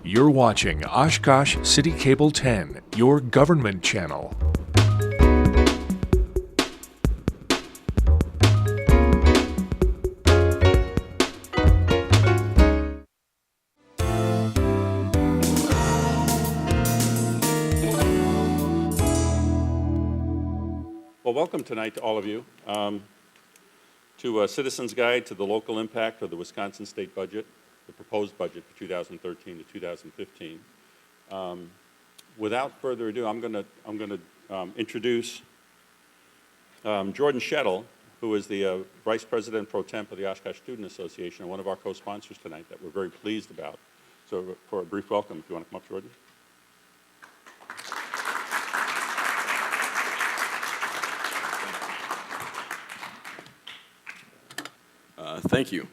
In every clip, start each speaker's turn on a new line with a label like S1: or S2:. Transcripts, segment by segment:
S1: You're watching Oshkosh City Cable 10, your government channel.
S2: Well, welcome tonight to all of you to a Citizen's Guide to the Local Impact of the Wisconsin State Budget, the proposed budget for 2013 to 2015. Without further ado, I'm going to introduce Jordan Shettle, who is the Vice President Pro Temp of the Oshkosh Student Association and one of our co-sponsors tonight that we're very pleased about. So for a brief welcome, if you want to come up, Jordan.
S3: Thank you.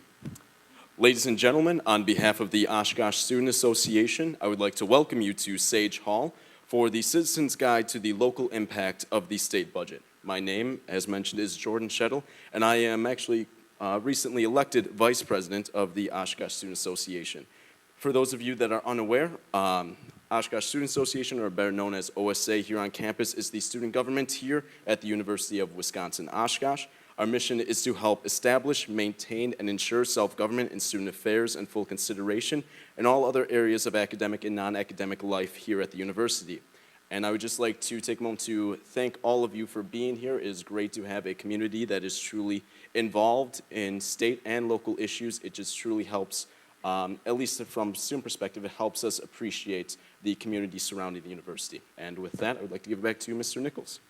S3: Ladies and gentlemen, on behalf of the Oshkosh Student Association, I would like to welcome you to Sage Hall for the Citizen's Guide to the Local Impact of the State Budget. My name, as mentioned, is Jordan Shettle, and I am actually recently elected Vice President of the Oshkosh Student Association. For those of you that are unaware, Oshkosh Student Association, or better known as OSA here on campus, is the student government here at the University of Wisconsin-Oshkosh. Our mission is to help establish, maintain, and ensure self-government in student affairs and full consideration in all other areas of academic and non-academic life here at the university. And I would just like to take a moment to thank all of you for being here. It is great to have a community that is truly involved in state and local issues. It just truly helps, at least from a student perspective, it helps us appreciate the community surrounding the university. And with that, I would like to give it back to Mr. Nichols.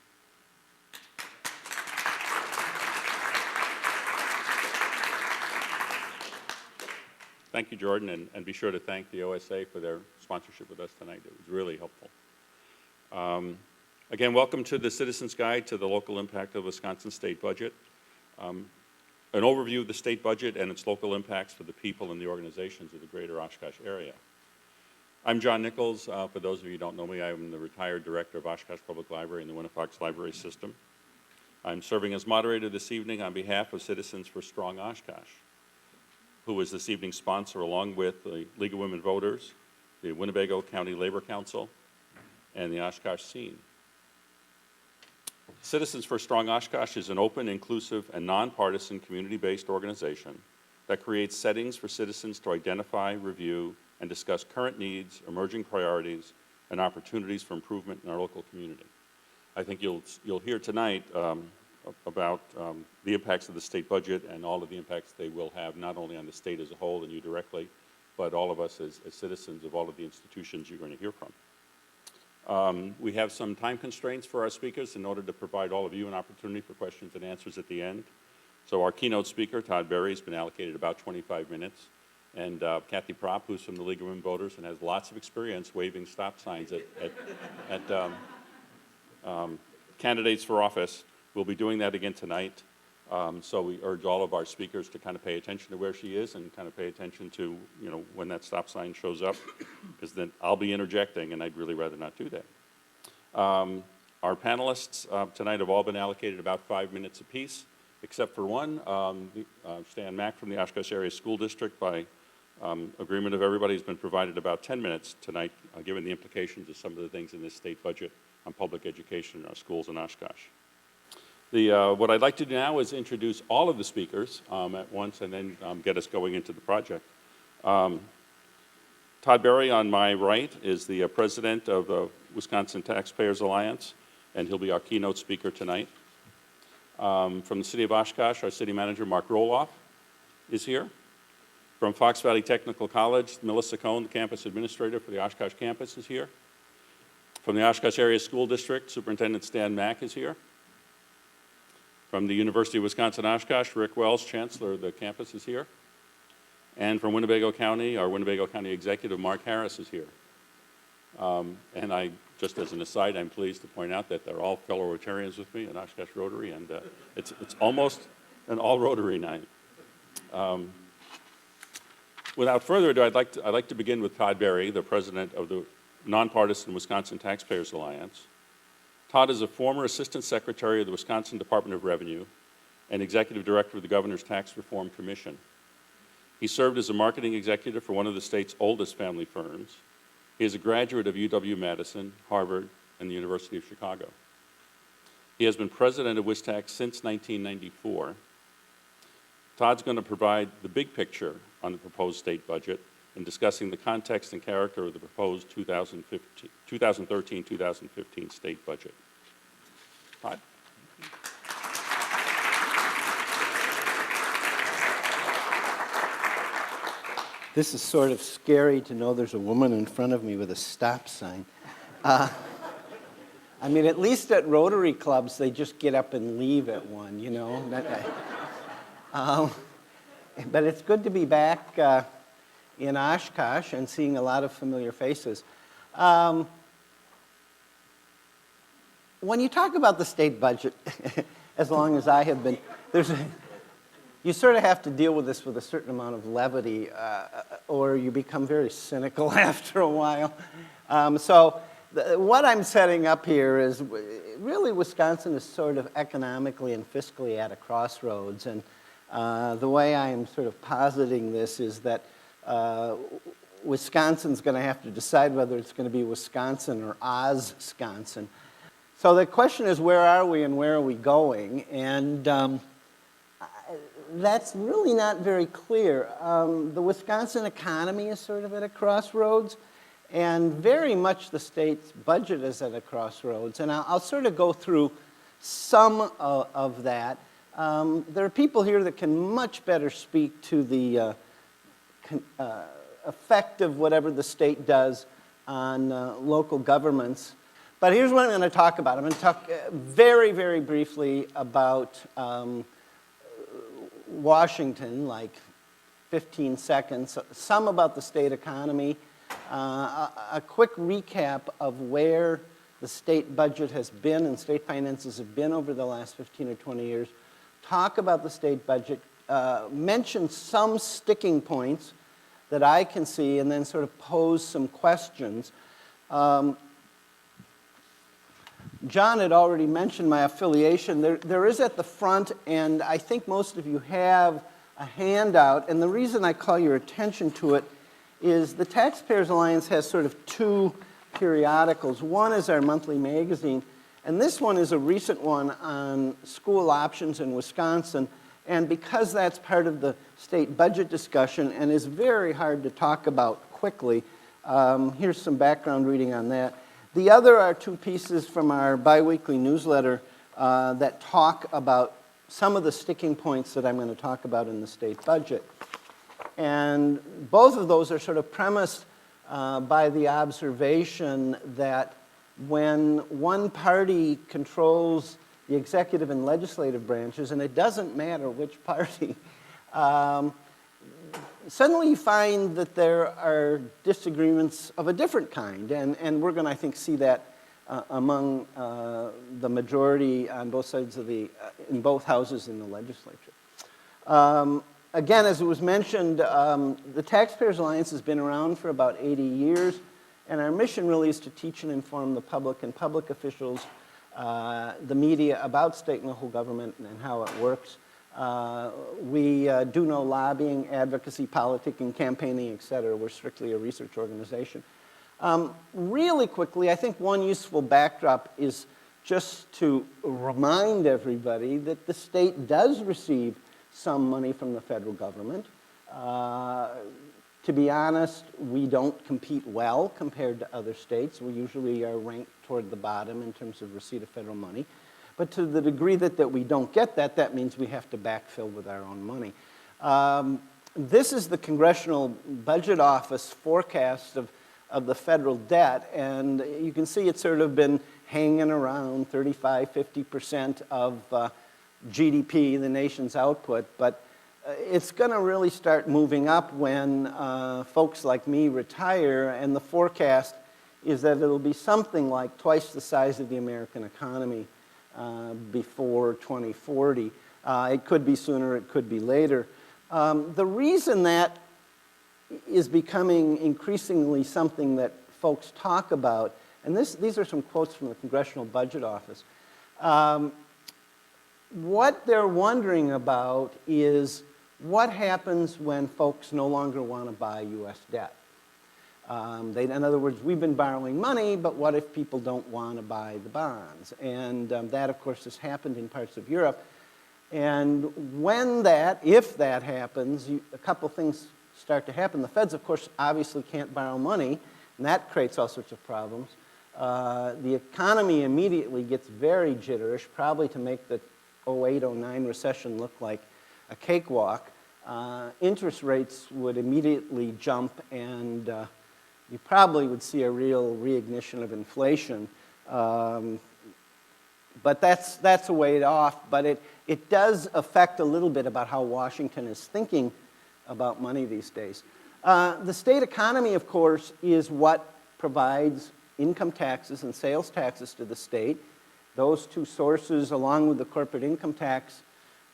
S2: Thank you, Jordan, and be sure to thank the OSA for their sponsorship with us tonight. It was really helpful. Again, welcome to the Citizen's Guide to the Local Impact of the Wisconsin State Budget. An overview of the state budget and its local impacts for the people and the organizations of the greater Oshkosh area. I'm John Nichols. For those of you who don't know me, I'm the retired director of Oshkosh Public Library and the Winnebago Library System. I'm serving as moderator this evening on behalf of Citizens for Strong Oshkosh, who is this evening's sponsor, along with the League of Women Voters, the Winnebago County Labor Council, and the Oshkosh Scene. Citizens for Strong Oshkosh is an open, inclusive, and nonpartisan community-based organization that creates settings for citizens to identify, review, and discuss current needs, emerging priorities, and opportunities for improvement in our local community. I think you'll hear tonight about the impacts of the state budget and all of the impacts they will have, not only on the state as a whole and you directly, but all of us as citizens of all of the institutions you're going to hear from. We have some time constraints for our speakers in order to provide all of you an opportunity for questions and answers at the end. So our keynote speaker, Todd Berry, has been allocated about 25 minutes. And Kathy Propp, who's from the League of Women Voters and has lots of experience waving stop signs at candidates for office, we'll be doing that again tonight. So we urge all of our speakers to kind of pay attention to where she is and kind of pay attention to, when that stop sign shows up, because then I'll be interjecting and I'd really rather not do that. Our panelists tonight have all been allocated about 5 minutes apiece, except for one, Stan Mack from the Oshkosh Area School District, by agreement of everybody, has been provided about 10 minutes tonight, given the implications of some of the things in this state budget on public education in our schools in Oshkosh. What I'd like to do now is introduce all of the speakers at once and then get us going into the project. Todd Berry on my right is the president of the Wisconsin Taxpayers Alliance, and he'll be our keynote speaker tonight. From the city of Oshkosh, our city manager, Mark Rohloff, is here. From Fox Valley Technical College, Melissa Kohn, the campus administrator for the Oshkosh campus, is here. From the Oshkosh Area School District, Superintendent Stan Mack is here. From the University of Wisconsin-Oshkosh, Rick Wells, Chancellor of the campus, is here. And from Winnebago County, our Winnebago County Executive, Mark Harris, is here. And I, just as an aside, I'm pleased to point out that they're all fellow Rotarians with me at Oshkosh Rotary, and it's almost an all-Rotary night. Without further ado, I'd like to begin with Todd Berry, the president of the nonpartisan Wisconsin Taxpayers Alliance. Todd is a former Assistant Secretary of the Wisconsin Department of Revenue and Executive Director of the Governor's Tax Reform Commission. He served as a marketing executive for one of the state's oldest family firms. He is a graduate of UW-Madison, Harvard, and the University of Chicago. He has been president of WISTAC since 1994. Todd's going to provide the big picture on the proposed state budget and discussing the context and character of the proposed 2013-2015 state budget. Todd?
S4: This is sort of scary to know there's a woman in front of me with a stop sign. I mean, at least at Rotary clubs, they just get up and leave at one, you know. But it's good to be back in Oshkosh and seeing a lot of familiar faces. When you talk about the state budget, as long as I have been, you sort of have to deal with this with a certain amount of levity, or you become very cynical after a while. What I'm setting up here is really Wisconsin is sort of economically and fiscally at a crossroads. And the way I am sort of positing this is that Wisconsin's going to have to decide whether it's going to be Wisconsin or Oz-sconsin. So the question is, where are we and where are we going? And that's really not very clear. The Wisconsin economy is sort of at a crossroads, and very much the state's budget is at a crossroads. And I'll sort of go through some of that. There are people here that can much better speak to the effect of whatever the state does on local governments. But here's what I'm going to talk about. I'm going to talk very, very briefly about Washington, like 15 seconds, some about the state economy, a quick recap of where the state budget has been and state finances have been over the last 15 or 20 years, talk about the state budget, mention some sticking points that I can see, and then sort of pose some questions. John had already mentioned my affiliation. There is at the front, and I think most of you have a handout, and the reason I call your attention to it is the Taxpayers Alliance has sort of two periodicals. One is our monthly magazine, and this one is a recent one on school options in Wisconsin, and because that's part of the state budget discussion and is very hard to talk about quickly, here's some background reading on that. The other are two pieces from our biweekly newsletter that talk about some of the sticking points that I'm going to talk about in the state budget. And both of those are sort of premised by the observation that when one party controls the executive and legislative branches, and it doesn't matter which party, suddenly you find that there are disagreements of a different kind, and we're going to, I think, see that among the majority on both sides of in both houses in the legislature. Again, as it was mentioned, the Taxpayers Alliance has been around for about 80 years, and our mission really is to teach and inform the public and public officials, the media about state and local government and how it works. We do no lobbying, advocacy, politicking, campaigning, et cetera. We're strictly a research organization. Really quickly, I think one useful backdrop is just to remind everybody that the state does receive some money from the federal government. To be honest, we don't compete well compared to other states. We usually are ranked toward the bottom in terms of receipt of federal money. But to the degree that we don't get that, that means we have to backfill with our own money. This is the Congressional Budget Office forecast of the federal debt, and you can see it's sort of been hanging around 35–50% of GDP, the nation's output, but it's going to really start moving up when folks like me retire, and the forecast is that it'll be something like twice the size of the American economy before 2040. It could be sooner, it could be later. The reason that is becoming increasingly something that folks talk about, and these are some quotes from the Congressional Budget Office. What they're wondering about is what happens when folks no longer want to buy U.S. debt? In other words, we've been borrowing money, but what if people don't want to buy the bonds? And that, of course, has happened in parts of Europe. And if that happens, a couple things start to happen. The feds, of course, obviously can't borrow money, and that creates all sorts of problems. The economy immediately gets very jitterish, probably to make the 08-09 recession look like a cakewalk. Interest rates would immediately jump, and you probably would see a real reignition of inflation. But that's a way off. But it does affect a little bit about how Washington is thinking about money these days. The state economy, of course, is what provides income taxes and sales taxes to the state. Those two sources, along with the corporate income tax,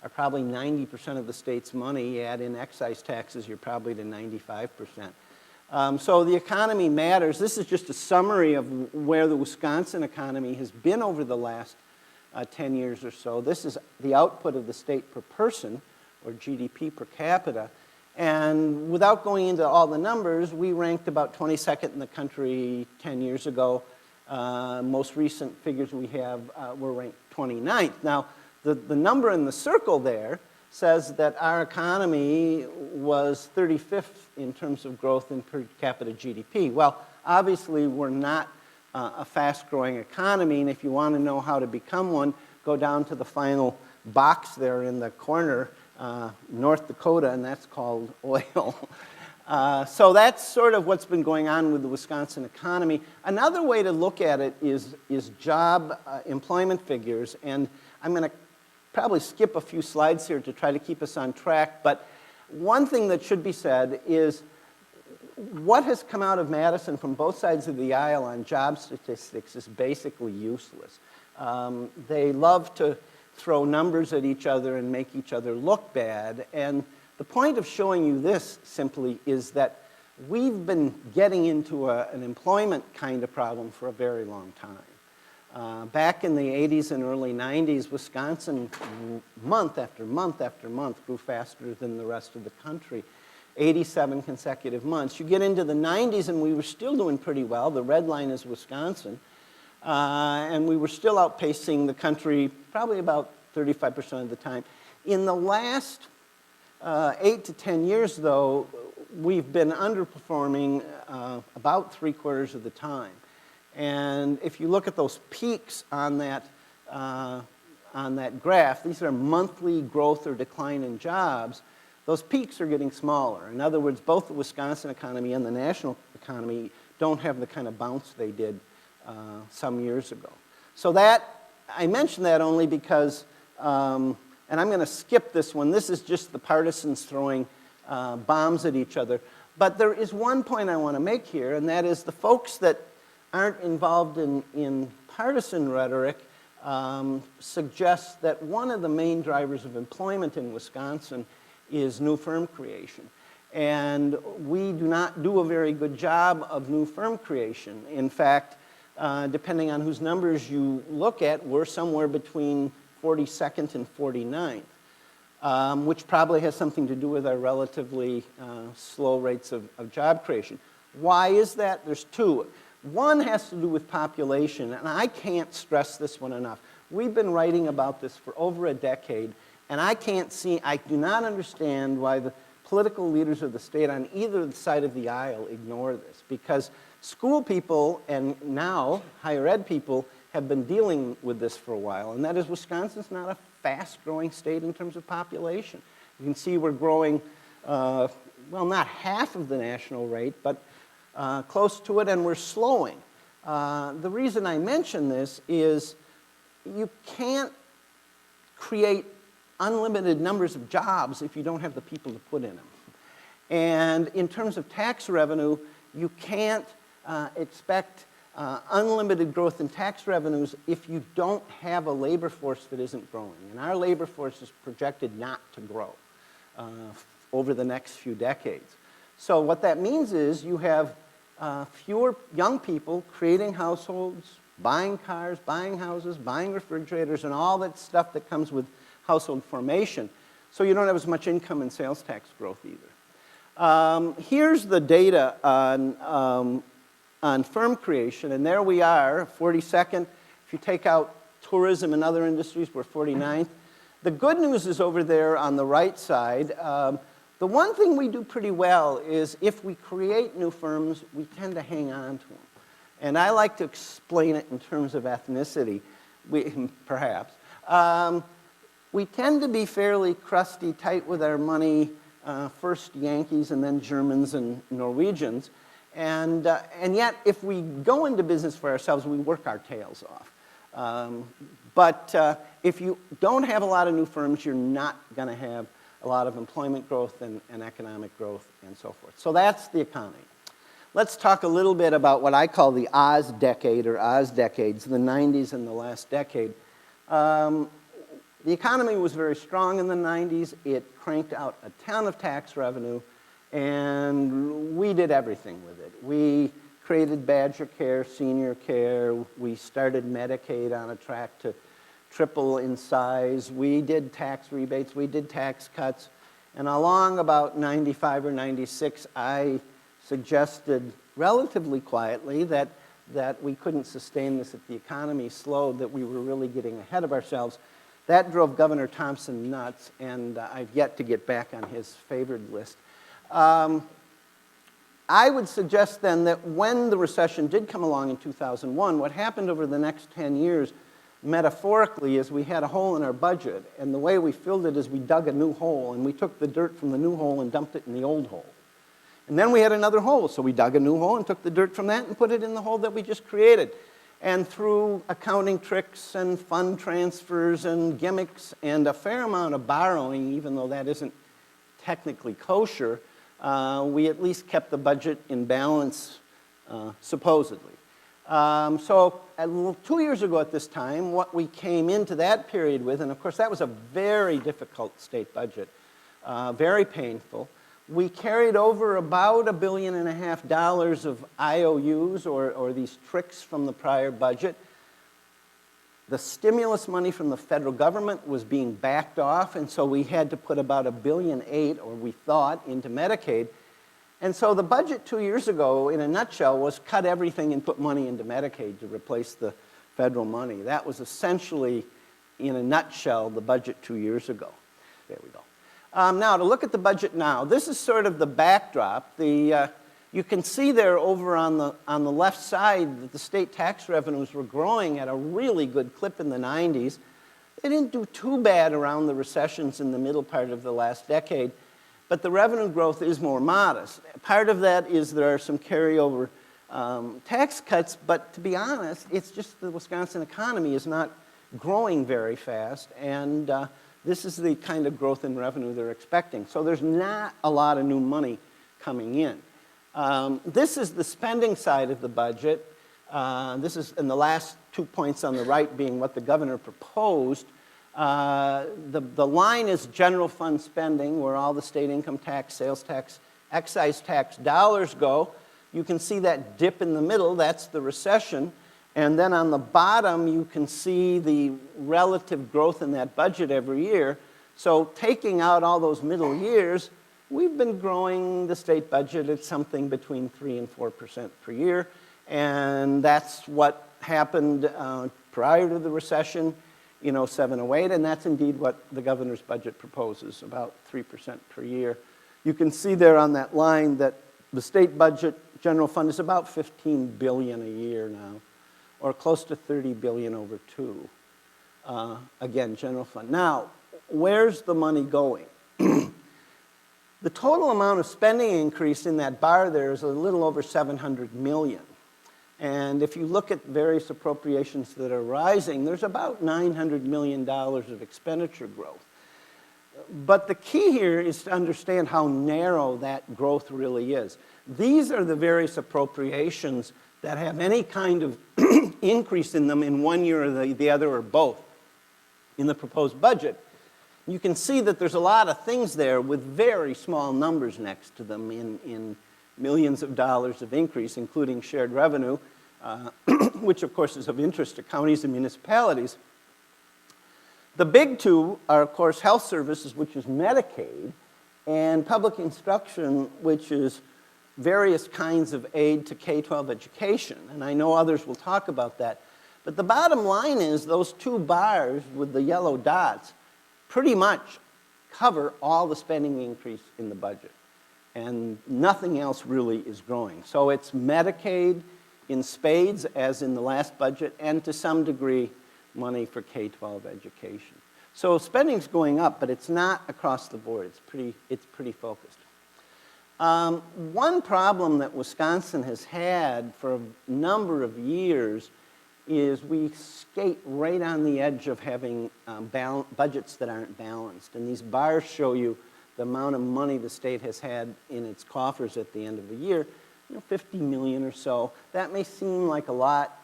S4: are probably 90% of the state's money. Add in excise taxes, you're probably to 95%. So the economy matters. This is just a summary of where the Wisconsin economy has been over the last 10 years or so. This is the output of the state per person, or GDP per capita. And without going into all the numbers, we ranked about 22nd in the country 10 years ago. Most recent figures we have were ranked 29th. Now, the number in the circle there says that our economy was 35th in terms of growth in per capita GDP. Well, obviously, we're not a fast-growing economy, and if you want to know how to become one, go down to the final box there in the corner, North Dakota, and that's called oil. So that's sort of what's been going on with the Wisconsin economy. Another way to look at it is job employment figures, and I'm going to probably skip a few slides here to try to keep us on track, but one thing that should be said is what has come out of Madison from both sides of the aisle on job statistics is basically useless. They love to throw numbers at each other and make each other look bad, and the point of showing you this simply is that we've been getting into an employment kind of problem for a very long time. Back in the 80s and early 90s, Wisconsin, month after month after month, grew faster than the rest of the country. 87 consecutive months. You get into the 90s and we were still doing pretty well. The red line is Wisconsin. And we were still outpacing the country probably about 35% of the time. In the last 8 to 10 years, though, we've been underperforming about 3/4 of the time. And if you look at those peaks on that graph, these are monthly growth or decline in jobs. Those peaks are getting smaller. In other words, both the Wisconsin economy and the national economy don't have the kind of bounce they did some years ago. So I mention that only because, and I'm going to skip this one. This is just the partisans throwing bombs at each other. But there is one point I want to make here, and that is the folks that aren't involved in partisan rhetoric suggest that one of the main drivers of employment in Wisconsin is new firm creation. And we do not do a very good job of new firm creation. In fact, depending on whose numbers you look at, we're somewhere between 42nd and 49th, which probably has something to do with our relatively slow rates of job creation. Why is that? There's two. One has to do with population, and I can't stress this one enough. We've been writing about this for over a decade, and I do not understand why the political leaders of the state on either side of the aisle ignore this, because school people and now higher ed people have been dealing with this for a while, and that is Wisconsin's not a fast-growing state in terms of population. You can see we're growing, well, not half of the national rate, but close to it, and we're slowing. The reason I mention this is you can't create unlimited numbers of jobs if you don't have the people to put in them. And in terms of tax revenue, you can't expect unlimited growth in tax revenues if you don't have a labor force that isn't growing. And our labor force is projected not to grow over the next few decades. So what that means is you have fewer young people creating households, buying cars, buying houses, buying refrigerators, and all that stuff that comes with household formation. So you don't have as much income and sales tax growth either. Here's the data on firm creation, and there we are, 42nd. If you take out tourism and other industries, we're 49th. The good news is over there on the right side. The one thing we do pretty well is if we create new firms, we tend to hang on to them. And I like to explain it in terms of ethnicity, perhaps. We tend to be fairly crusty, tight with our money, first Yankees and then Germans and Norwegians. And yet, if we go into business for ourselves, we work our tails off. But if you don't have a lot of new firms, you're not going to have a lot of employment growth and economic growth and so forth. So that's the economy. Let's talk a little bit about what I call the Oz decade or Oz decades, the 90s and the last decade. The economy was very strong in the 90s. It cranked out a ton of tax revenue, and we did everything with it. We created Badger Care, senior care. We started Medicaid on a track to triple in size. We did tax rebates. We did tax cuts. And along about 95 or 96, I suggested relatively quietly that we couldn't sustain this if the economy slowed, that we were really getting ahead of ourselves. That drove Governor Thompson nuts, and I've yet to get back on his favored list. I would suggest then that when the recession did come along in 2001, what happened over the next 10 years, metaphorically, is we had a hole in our budget, and the way we filled it is we dug a new hole, and we took the dirt from the new hole and dumped it in the old hole. And then we had another hole, so we dug a new hole and took the dirt from that and put it in the hole that we just created. And through accounting tricks and fund transfers and gimmicks and a fair amount of borrowing, even though that isn't technically kosher, we at least kept the budget in balance, supposedly. So 2 years ago at this time, what we came into that period with, and of course that was a very difficult state budget, very painful. We carried over about $1.5 billion of IOUs, or these tricks from the prior budget. The stimulus money from the federal government was being backed off, and so we had to put about $1.8 billion, or we thought, into Medicaid. And so the budget 2 years ago, in a nutshell, was cut everything and put money into Medicaid to replace the federal money. That was essentially, in a nutshell, the budget 2 years ago. There we go. Now, to look at the budget now, this is sort of the backdrop. You can see there over on the left side that the state tax revenues were growing at a really good clip in the 90s. They didn't do too bad around the recessions in the middle part of the last decade, but the revenue growth is more modest. Part of that is there are some carryover tax cuts, but to be honest, it's just the Wisconsin economy is not growing very fast, and this is the kind of growth in revenue they're expecting. So there's not a lot of new money coming in. This is the spending side of the budget. This is, and the last 2 points on the right being what the governor proposed. The line is general fund spending, where all the state income tax, sales tax, excise tax dollars go. You can see that dip in the middle, that's the recession. And then on the bottom, you can see the relative growth in that budget every year. So taking out all those middle years, we've been growing the state budget at something between 3% and 4% per year. And that's what happened prior to the recession in 07, 08, and that's indeed what the governor's budget proposes, about 3% per year. You can see there on that line that the state budget general fund is about $15 billion a year now, or close to $30 billion over two. Again, general fund. Now, where's the money going? The total amount of spending increase in that bar there is a little over $700 million. And if you look at various appropriations that are rising, there's about $900 million of expenditure growth. But the key here is to understand how narrow that growth really is. These are the various appropriations that have any kind of increase in them in one year or the other or both in the proposed budget. You can see that there's a lot of things there with very small numbers next to them in millions of dollars of increase, including shared revenue, which of course is of interest to counties and municipalities. The big two are, of course, health services, which is Medicaid, and public instruction, which is various kinds of aid to K-12 education. And I know others will talk about that. But the bottom line is those two bars with the yellow dots pretty much cover all the spending increase in the budget. And nothing else really is growing. So it's Medicaid in spades, as in the last budget, and to some degree, money for K-12 education. So spending's going up, but it's not across the board. It's pretty focused. One problem that Wisconsin has had for a number of years is we skate right on the edge of having budgets that aren't balanced. And these bars show you the amount of money the state has had in its coffers at the end of the year, 50 million or so. That may seem like a lot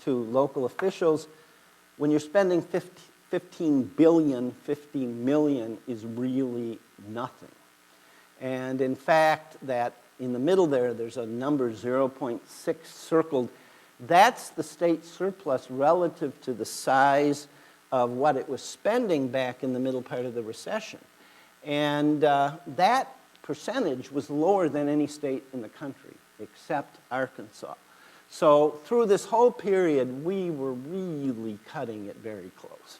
S4: to local officials. When you're spending 15 billion, 50 million is really nothing. And in fact, that in the middle there's a number 0.6 circled. That's the state surplus relative to the size of what it was spending back in the middle part of the recession. And that percentage was lower than any state in the country, except Arkansas. So through this whole period, we were really cutting it very close.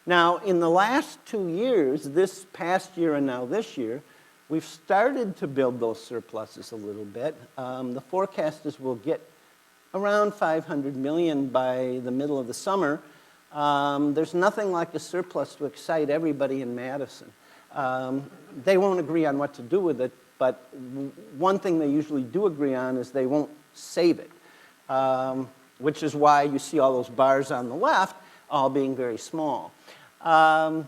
S4: Now, in the last 2 years, this past year and now this year, we've started to build those surpluses a little bit. The forecast is we'll get around 500 million by the middle of the summer. There's nothing like a surplus to excite everybody in Madison. They won't agree on what to do with it, but one thing they usually do agree on is they won't save it, which is why you see all those bars on the left all being very small. One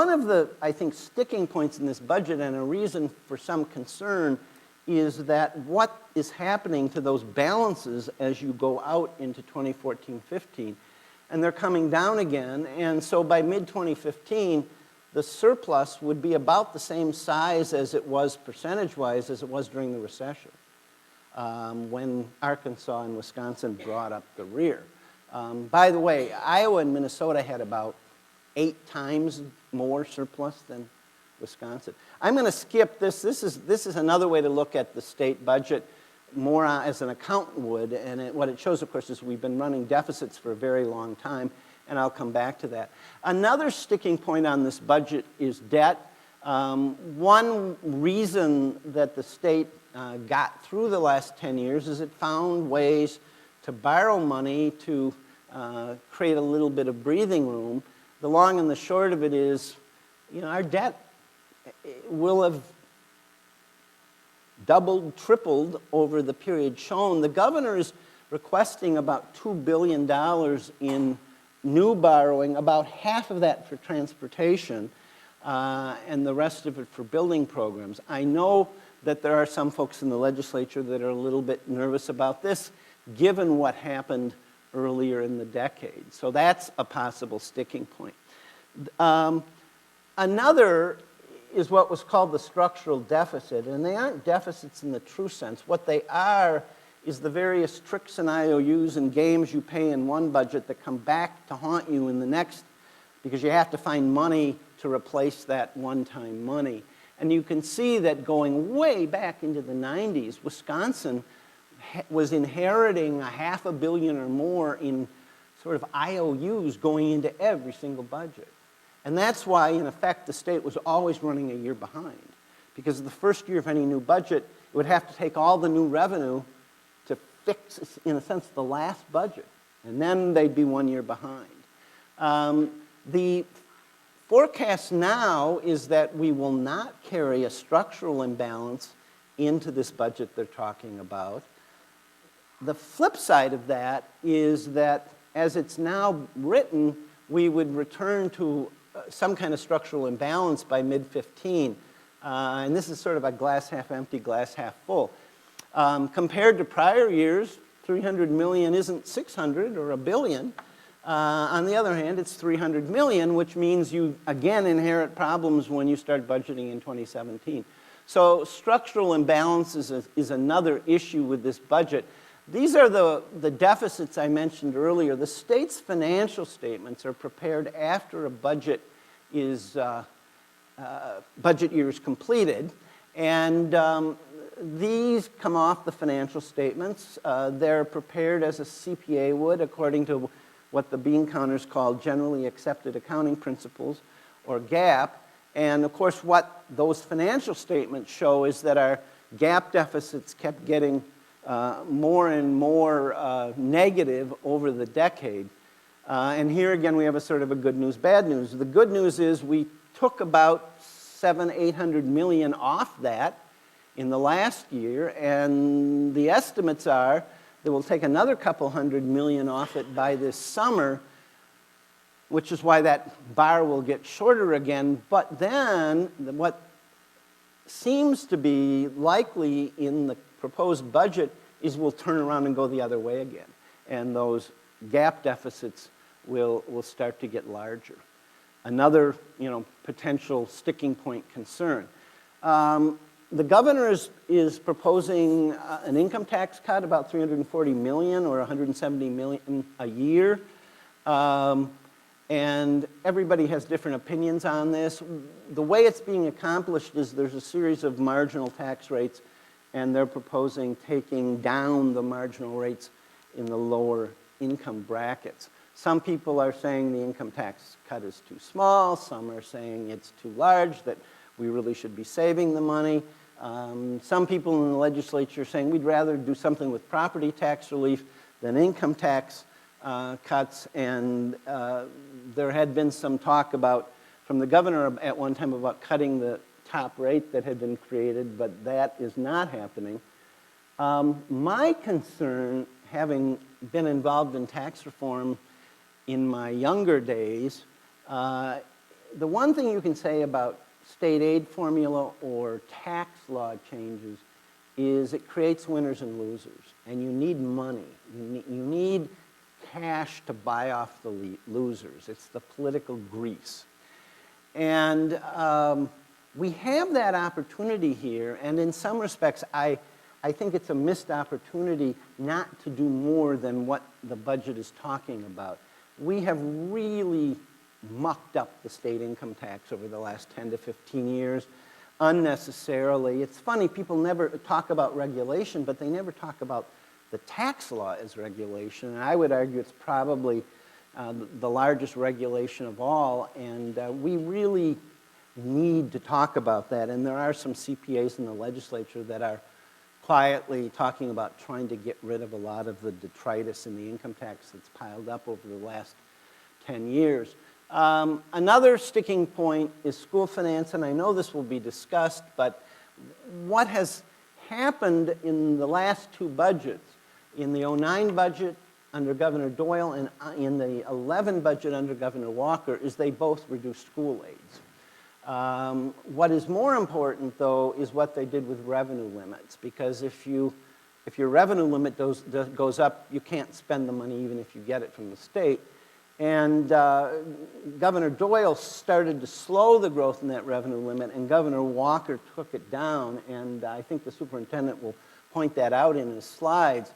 S4: of the, I think, sticking points in this budget and a reason for some concern is that what is happening to those balances as you go out into 2014-15, and they're coming down again, and so by mid-2015, the surplus would be about the same size as it was percentage-wise as it was during the recession, when Arkansas and Wisconsin brought up the rear. By the way, Iowa and Minnesota had about 8 times more surplus than Wisconsin. I'm going to skip this. This is another way to look at the state budget more as an accountant would, and what it shows, of course, is we've been running deficits for a very long time, and I'll come back to that. Another sticking point on this budget is debt. One reason that the state got through the last 10 years is it found ways to borrow money to create a little bit of breathing room. The long and the short of it is, our debt will have doubled, tripled over the period shown. The governor is requesting about $2 billion in new borrowing, about half of that for transportation, and the rest of it for building programs. I know that there are some folks in the legislature that are a little bit nervous about this, given what happened earlier in the decade. So that's a possible sticking point. Another is what was called the structural deficit, and they aren't deficits in the true sense. What they are is the various tricks and IOUs and games you pay in one budget that come back to haunt you in the next, because you have to find money to replace that one-time money. And you can see that going way back into the 90s, Wisconsin was inheriting $500 million or more in sort of IOUs going into every single budget. And that's why, in effect, the state was always running a year behind. Because the first year of any new budget, it would have to take all the new revenue to fix, in a sense, the last budget. And then they'd be 1 year behind. The forecast now is that we will not carry a structural imbalance into this budget they're talking about. The flip side of that is that, as it's now written, we would return to some kind of structural imbalance by mid-15. And this is sort of a glass half empty, glass half full. Compared to prior years, 300 million isn't 600 or a billion. On the other hand, it's 300 million, which means you, again, inherit problems when you start budgeting in 2017. So structural imbalance is another issue with this budget. These are the deficits I mentioned earlier. The state's financial statements are prepared after a budget is budget year is completed, and these come off the financial statements. They're prepared as a CPA would, according to what the bean counters call generally accepted accounting principles, or GAAP. And of course, what those financial statements show is that our GAAP deficits kept getting more and more negative over the decade. And here again, we have a sort of a good news, bad news. The good news is we took about $700–800 million off that in the last year, and the estimates are that we'll take another couple $100 million off it by this summer, which is why that bar will get shorter again. But then what seems to be likely in the proposed budget is we'll turn around and go the other way again, and those GAAP deficits will start to get larger. Another, potential sticking point concern. The governor is proposing an income tax cut, about $340 million or $170 million a year. And everybody has different opinions on this. The way it's being accomplished is there's a series of marginal tax rates, and they're proposing taking down the marginal rates in the lower income brackets. Some people are saying the income tax cut is too small. Some are saying it's too large, that we really should be saving the money. Some people in the legislature are saying we'd rather do something with property tax relief than income tax cuts. And there had been some talk from the governor at one time about cutting the top rate that had been created, but that is not happening. My concern, having been involved in tax reform in my younger days, the one thing you can say about state aid formula or tax law changes is it creates winners and losers, and you need money. You need cash to buy off the losers. It's the political grease. And we have that opportunity here, and in some respects, I think it's a missed opportunity not to do more than what the budget is talking about. We have really mucked up the state income tax over the last 10 to 15 years unnecessarily. It's funny, people never talk about regulation, but they never talk about the tax law as regulation. And I would argue it's probably the largest regulation of all, and we really need to talk about that. And there are some CPAs in the legislature that are quietly talking about trying to get rid of a lot of the detritus in the income tax that's piled up over the last 10 years. Another sticking point is school finance, and I know this will be discussed, but what has happened in the last two budgets, in the 2009 budget under Governor Doyle and in the 2011 budget under Governor Walker, is they both reduced school aids. What is more important, though, is what they did with revenue limits, because if your revenue limit goes up, you can't spend the money even if you get it from the state. And Governor Doyle started to slow the growth in that revenue limit, and Governor Walker took it down, and I think the superintendent will point that out in his slides.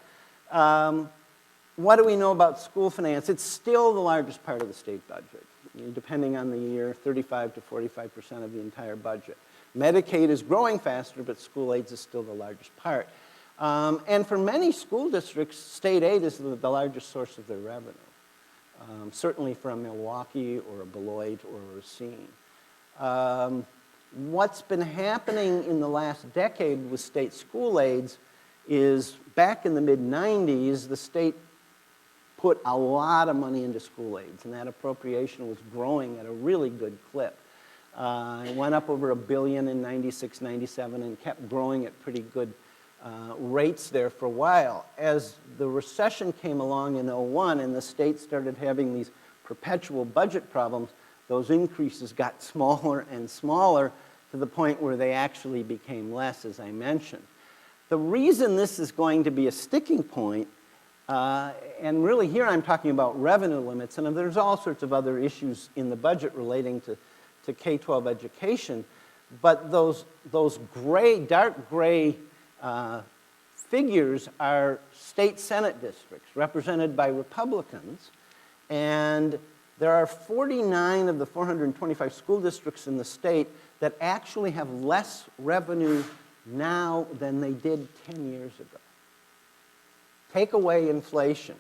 S4: What do we know about school finance? It's still the largest part of the state budget. Depending on the year, 35 to 45% of the entire budget. Medicaid is growing faster, but school aid is still the largest part. And for many school districts, state aid is the largest source of their revenue. Certainly for a Milwaukee or a Beloit or a Racine. What's been happening in the last decade with state school aids is back in the mid-90s, the state put a lot of money into school aids, and that appropriation was growing at a really good clip. It went up over $1 billion in 96, 97, and kept growing at pretty good rates there for a while. As the recession came along in 2001 and the state started having these perpetual budget problems, those increases got smaller and smaller to the point where they actually became less, as I mentioned. The reason this is going to be a sticking point, and really here I'm talking about revenue limits, and there's all sorts of other issues in the budget relating to K-12 education, but those gray, dark gray figures are state Senate districts represented by Republicans, and there are 49 of the 425 school districts in the state that actually have less revenue now than they did 10 years ago. Take away inflation.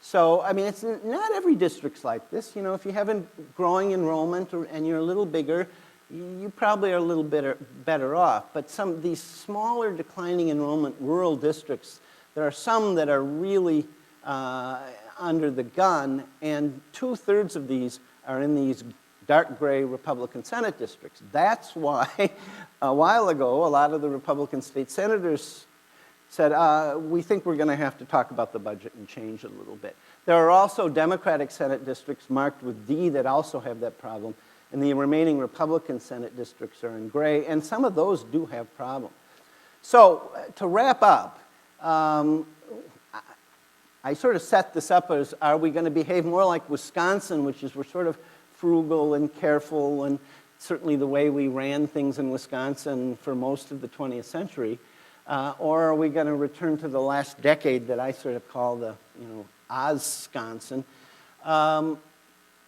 S4: So, I mean, it's not every district's like this. You know, if you have a growing enrollment and you're a little bigger, you probably are a little bit better off. But some of these smaller declining enrollment rural districts, there are some that are really under the gun, and 2/3 of these are in these dark gray Republican Senate districts. That's why a while ago a lot of the Republican state senators said, we think we're going to have to talk about the budget and change it a little bit. There are also Democratic Senate districts marked with D that also have that problem, and the remaining Republican Senate districts are in gray, and some of those do have problems. So to wrap up, I sort of set this up as, are we going to behave more like Wisconsin, which is we're sort of frugal and careful, and certainly the way we ran things in Wisconsin for most of the 20th century, or are we going to return to the last decade that I sort of call the, Oz-Sconsin?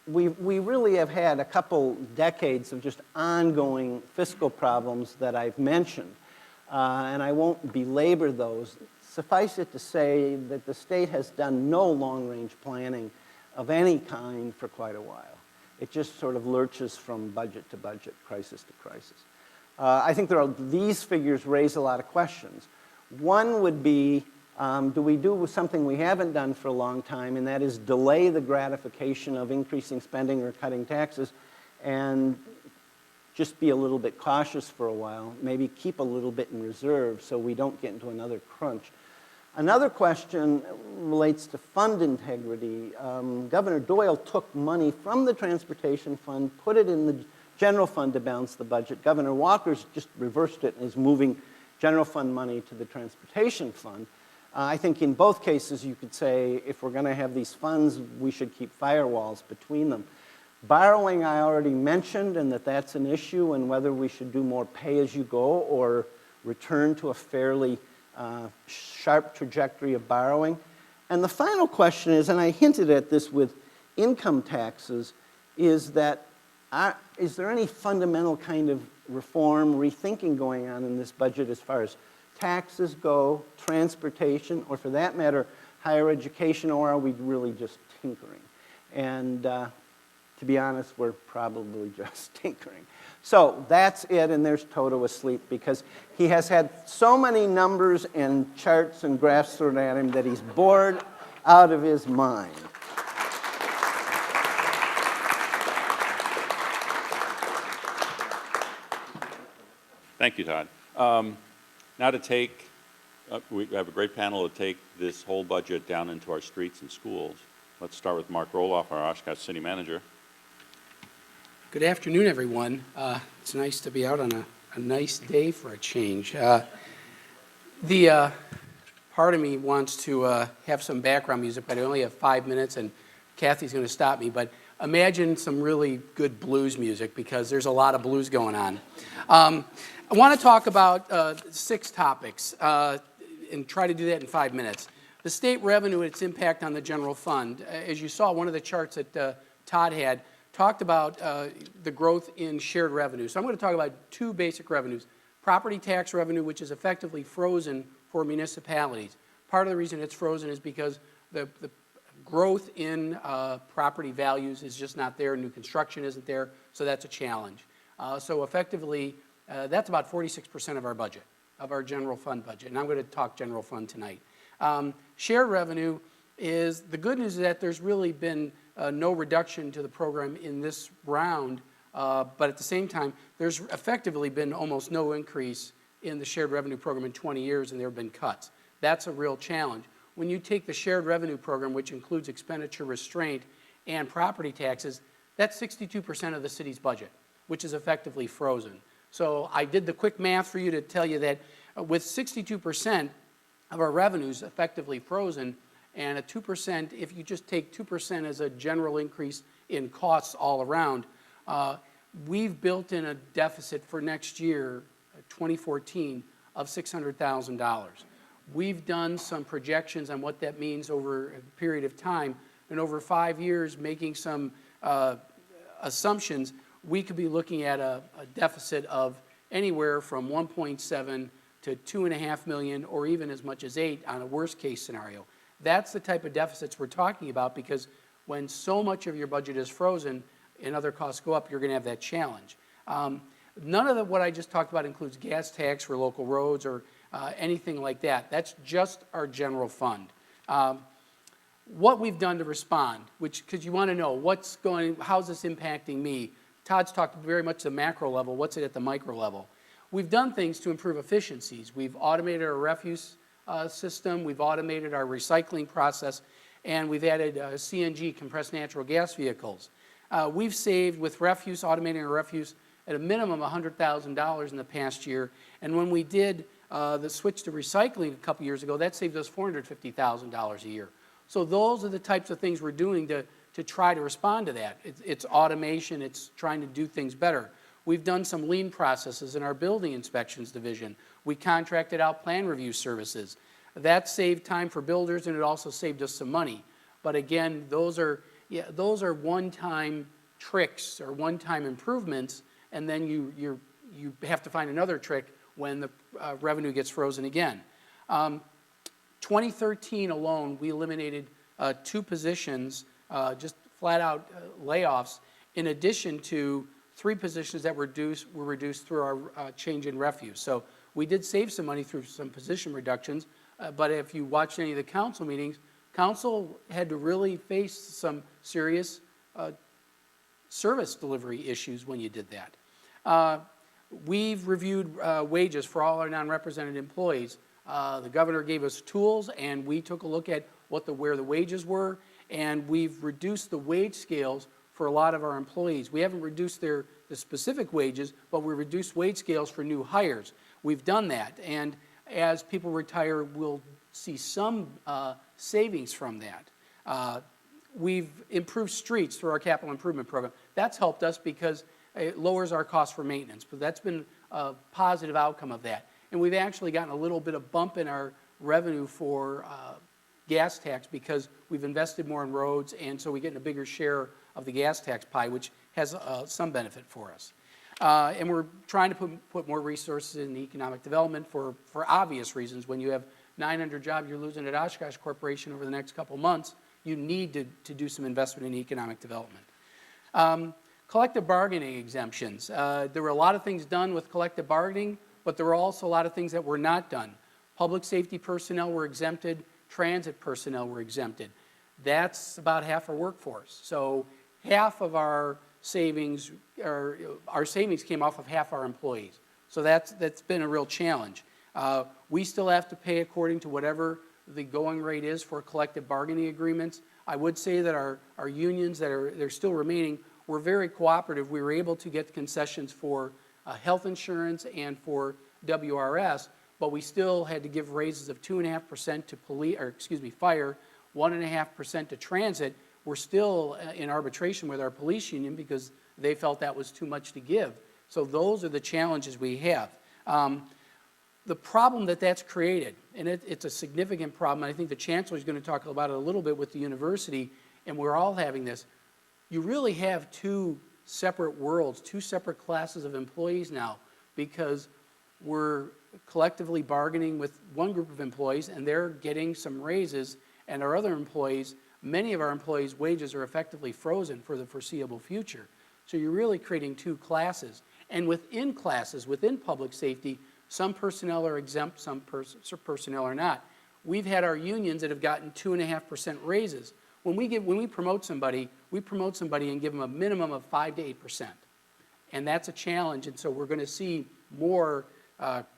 S4: We really have had a couple decades of just ongoing fiscal problems that I've mentioned, and I won't belabor those. Suffice it to say that the state has done no long-range planning of any kind for quite a while. It just sort of lurches from budget to budget, crisis to crisis. I think these figures raise a lot of questions. One would be, do we do something we haven't done for a long time, and that is delay the gratification of increasing spending or cutting taxes and just be a little bit cautious for a while, maybe keep a little bit in reserve so we don't get into another crunch. Another question relates to fund integrity. Governor Doyle took money from the transportation fund, put it in the general fund to balance the budget. Governor Walker's just reversed it and is moving general fund money to the transportation fund. I think in both cases you could say if we're going to have these funds, we should keep firewalls between them. Borrowing I already mentioned, and that's an issue, and whether we should do more pay-as-you-go or return to a fairly sharp trajectory of borrowing. And the final question is, and I hinted at this with income taxes, is that is there any fundamental kind of reform, rethinking going on in this budget as far as taxes go, transportation, or for that matter, higher education, or are we really just tinkering? And to be honest, we're probably just tinkering. So that's it, and there's Toto asleep because he has had so many numbers and charts and graphs thrown at him that he's bored out of his mind.
S2: Thank you, Todd. Now to take, we have a great panel to take this whole budget down into our streets and schools. Let's start with Mark Rohloff, our Oshkosh City Manager.
S5: Good afternoon, everyone. It's nice to be out on a nice day for a change. The part of me wants to have some background music, but I only have 5 minutes, and Kathy's going to stop me. But imagine some really good blues music, because there's a lot of blues going on. I want to talk about 6 topics and try to do that in 5 minutes. The state revenue and its impact on the general fund. As you saw, one of the charts that Todd had talked about the growth in shared revenue. So I'm going to talk about 2 basic revenues. Property tax revenue, which is effectively frozen for municipalities. Part of the reason it's frozen is because the growth in property values is just not there. New construction isn't there, so that's a challenge. So effectively, that's about 46% of our budget, of our general fund budget. And I'm going to talk general fund tonight. Shared revenue is, the good news is that there's really been no reduction to the program in this round, but at the same time, there's effectively been almost no increase in the shared revenue program in 20 years, and there have been cuts. That's a real challenge. When you take the shared revenue program, which includes expenditure restraint and property taxes, that's 62% of the city's budget, which is effectively frozen. So I did the quick math for you to tell you that with 62% of our revenues effectively frozen, and a 2%, if you just take 2% as a general increase in costs all around, we've built in a deficit for next year, 2014, of $600,000. We've done some projections on what that means over a period of time, and over 5 years, making some assumptions, we could be looking at a deficit of anywhere from 1.7 to 2.5 million, or even as much as 8 on a worst-case scenario. That's the type of deficits we're talking about, because when so much of your budget is frozen and other costs go up, you're going to have that challenge. None of what I just talked about includes gas tax for local roads or anything like that. That's just our general fund. What we've done to respond, because you want to know how's this impacting me? Todd's talked very much the macro level. What's it at the micro level? We've done things to improve efficiencies. We've automated our refuse system. We've automated our recycling process, and we've added CNG, compressed natural gas vehicles. We've saved with refuse, automating our refuse, at a minimum $100,000 in the past year. And when we did the switch to recycling a couple years ago, that saved us $450,000 a year. So those are the types of things we're doing to try to respond to that. It's automation. It's trying to do things better. We've done some lean processes in our building inspections division. We contracted out plan review services. That saved time for builders, and it also saved us some money. But again, those are one-time tricks or one-time improvements, and then you have to find another trick when the revenue gets frozen again. 2013 alone, we eliminated 2 positions, just flat-out layoffs, in addition to 3 positions that were reduced through our change in refuse. So we did save some money through some position reductions, but if you watched any of the council meetings, council had to really face some serious service delivery issues when you did that. We've reviewed wages for all our non-represented employees. The governor gave us tools, and we took a look at where the wages were, and we've reduced the wage scales for a lot of our employees. We haven't reduced the specific wages, but we reduced wage scales for new hires. We've done that, and as people retire, we'll see some savings from that. We've improved streets through our capital improvement program. That's helped us because it lowers our cost for maintenance, but that's been a positive outcome of that. And we've actually gotten a little bit of bump in our revenue for gas tax because we've invested more in roads, and so we get a bigger share of the gas tax pie, which has some benefit for us. And we're trying to put more resources in economic development for obvious reasons. When you have 900 jobs you're losing at Oshkosh Corporation over the next couple months, you need to do some investment in economic development. Collective bargaining exemptions. There were a lot of things done with collective bargaining, but there were also a lot of things that were not done. Public safety personnel were exempted. Transit personnel were exempted. That's about half our workforce. So half of our savings came off of half our employees. So that's been a real challenge. We still have to pay according to whatever the going rate is for collective bargaining agreements. I would say that our unions they're still remaining were very cooperative. We were able to get concessions for health insurance and for WRS, but we still had to give raises of 2.5% to fire, 1.5% to transit. We're still in arbitration with our police union because they felt that was too much to give. So those are the challenges we have. The problem that's created, and it's a significant problem, and I think the Chancellor is going to talk about it a little bit with the university, and we're all having this. You really have 2 separate worlds, 2 separate classes of employees now, because we're collectively bargaining with one group of employees, and they're getting some raises, and our other employees, many of our employees' wages are effectively frozen for the foreseeable future. So you're really creating 2 classes. And within classes, within public safety, some personnel are exempt, some personnel are not. We've had our unions that have gotten 2.5% raises. When we promote somebody, and give them a minimum of 5 to 8%. And that's a challenge, and so we're going to see more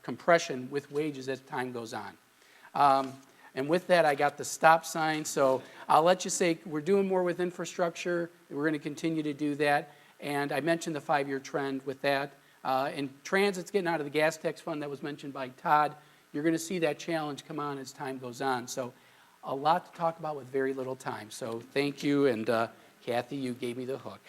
S5: compression with wages as time goes on. And with that, I got the stop sign, so I'll let you say we're doing more with infrastructure. We're going to continue to do that. And I mentioned the 5-year trend with that. And transit's getting out of the gas tax fund that was mentioned by Todd. You're going to see that challenge come on as time goes on. So a lot to talk about with very little time. So thank you, and Kathy, you gave me the hook.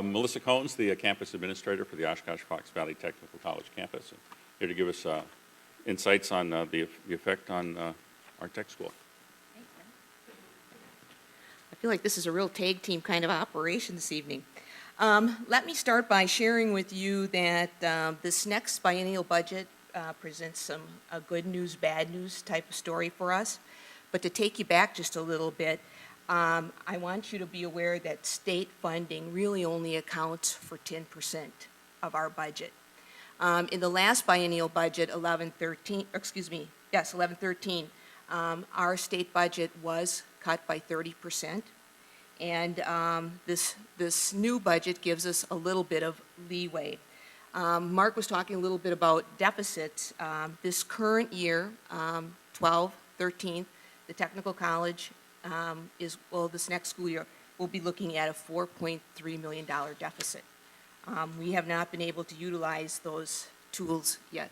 S2: Melissa Kohn's the campus administrator for the Oshkosh Fox Valley Technical College campus, and here to give us insights on the effect on our tech school.
S6: I feel like this is a real tag team kind of operation this evening. Let me start by sharing with you that this next biennial budget presents a good news, bad news type of story for us. But to take you back just a little bit, I want you to be aware that state funding really only accounts for 10% of our budget. In the last biennial budget, 11-13, our state budget was cut by 30%. And this new budget gives us a little bit of leeway. Mark was talking a little bit about deficits. This current year, 12-13, the technical college this next school year, we'll be looking at a $4.3 million deficit. We have not been able to utilize those tools yet,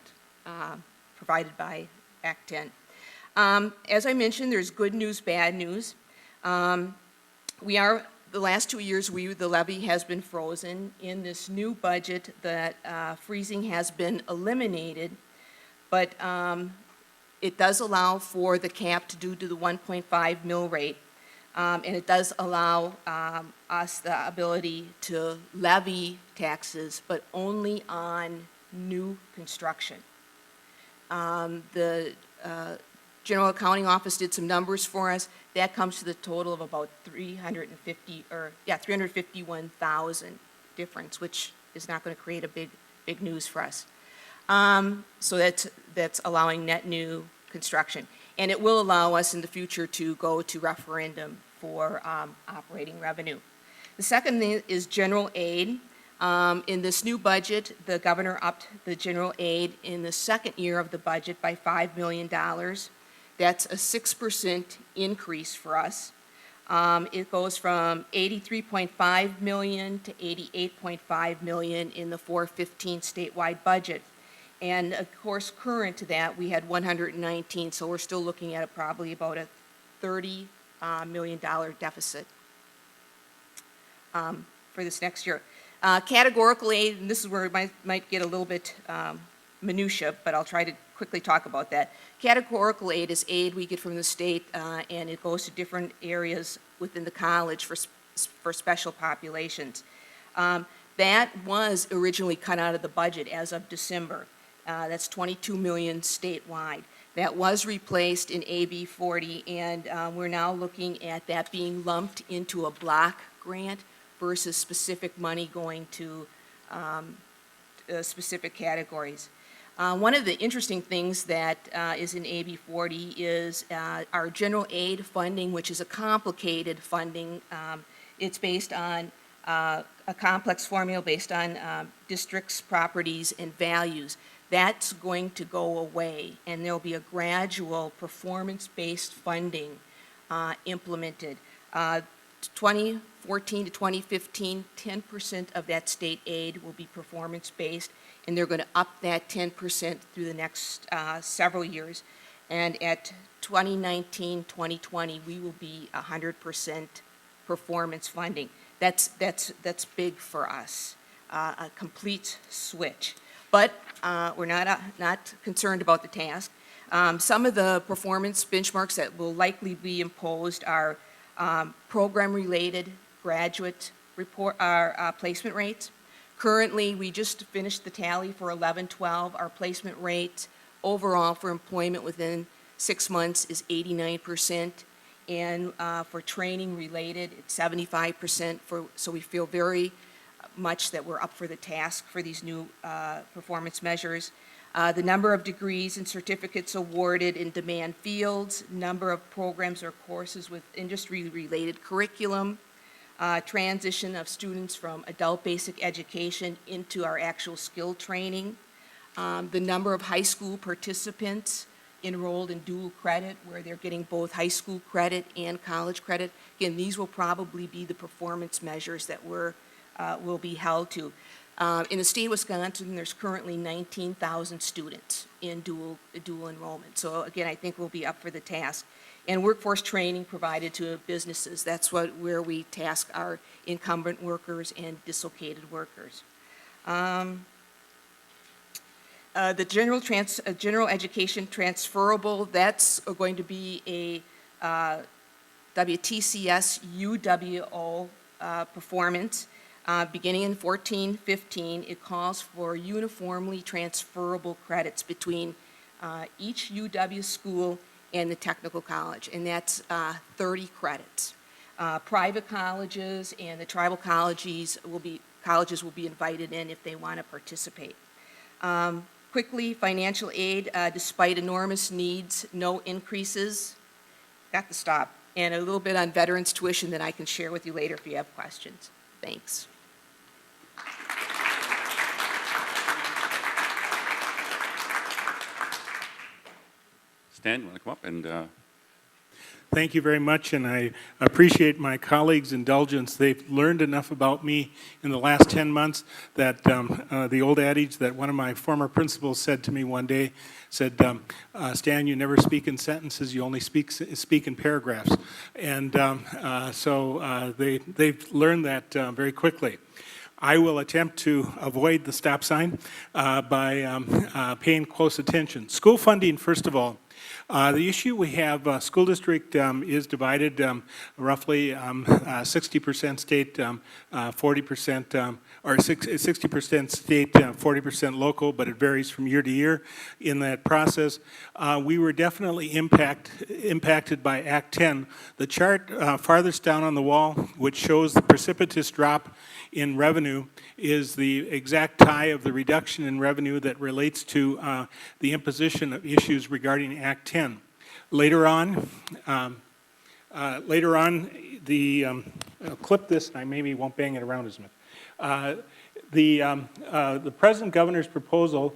S6: provided by Act 10. As I mentioned, there's good news, bad news. The last 2 years, the levy has been frozen. In this new budget, that freezing has been eliminated, but it does allow for the cap to do to the 1.5 mill rate, and it does allow us the ability to levy taxes, but only on new construction. The General Accounting Office did some numbers for us. That comes to the total of about 351,000 difference, which is not going to create a big news for us. So that's allowing net new construction. And it will allow us in the future to go to referendum for operating revenue. The second thing is general aid. In this new budget, the governor upped the general aid in the second year of the budget by $5 million. That's a 6% increase for us. It goes from $83.5 million to $88.5 million in the 415 statewide budget. And of course, current to that, we had 119, so we're still looking at probably about a $30 million deficit for this next year. Categorical aid, and this is where it might get a little bit minutia, but I'll try to quickly talk about that. Categorical aid is aid we get from the state, and it goes to different areas within the college for special populations. That was originally cut out of the budget as of December. That's $22 million statewide. That was replaced in AB 40, and we're now looking at that being lumped into a block grant versus specific money going to specific categories. One of the interesting things that is in AB 40 is our general aid funding, which is a complicated funding. It's based on a complex formula based on districts, properties, and values. That's going to go away, and there'll be a gradual performance-based funding implemented. 2014 to 2015, 10% of that state aid will be performance-based, and they're going to up that 10% through the next several years. And at 2019, 2020, we will be 100% performance funding. That's big for us, a complete switch. But we're not concerned about the task. Some of the performance benchmarks that will likely be imposed are program-related graduate placement rates. Currently, we just finished the tally for 11-12. Our placement rate overall for employment within 6 months is 89%, and for training-related, it's 75%. So we feel very much that we're up for the task for these new performance measures. The number of degrees and certificates awarded in demand fields, number of programs or courses with industry-related curriculum, transition of students from adult basic education into our actual skill training, the number of high school participants enrolled in dual credit, where they're getting both high school credit and college credit. Again, these will probably be the performance measures that will be held to. In the state of Wisconsin, there's currently 19,000 students in dual enrollment. So again, I think we'll be up for the task. and workforce training provided to businesses. That's where we task our incumbent workers and dislocated workers. The general education transferable, that's going to be a WTCS UWO performance. Beginning in 14-15, it calls for uniformly transferable credits between each UW school and the technical college, and that's 30 credits. Private colleges and the tribal colleges will be invited in if they want to participate. Quickly, financial aid, despite enormous needs, no increases. Got to stop. And a little bit on veterans tuition that I can share with you later if you have questions. Thanks.
S2: Stan, you want to come up and
S7: Thank you very much, and I appreciate my colleagues' indulgence. They've learned enough about me in the last 10 months that the old adage that one of my former principals said to me one day, said, Stan, you never speak in sentences, you only speak in paragraphs. And so they've learned that very quickly. I will attempt to avoid the stop sign by paying close attention. School funding, first of all. The issue we have, school district is divided roughly 60% state, 40%, or 60% state, 40% local, but it varies from year to year in that process. We were definitely impacted by Act 10. The chart farthest down on the wall, which shows the precipitous drop in revenue, is the exact tie of the reduction in revenue that relates to the imposition of issues regarding Act 10. Later on, I'll clip this, and I maybe won't bang it around as much. The present governor's proposal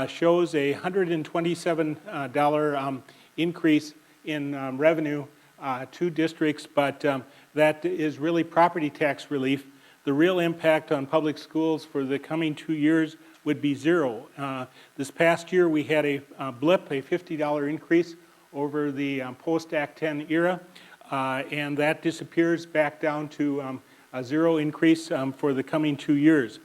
S7: shows a $127 increase in revenue to districts, but that is really property tax relief. The real impact on public schools for the coming 2 years would be zero. This past year, we had a blip, a $50 increase over the post-Act 10 era, and that disappears back down to a zero increase for the coming 2 years.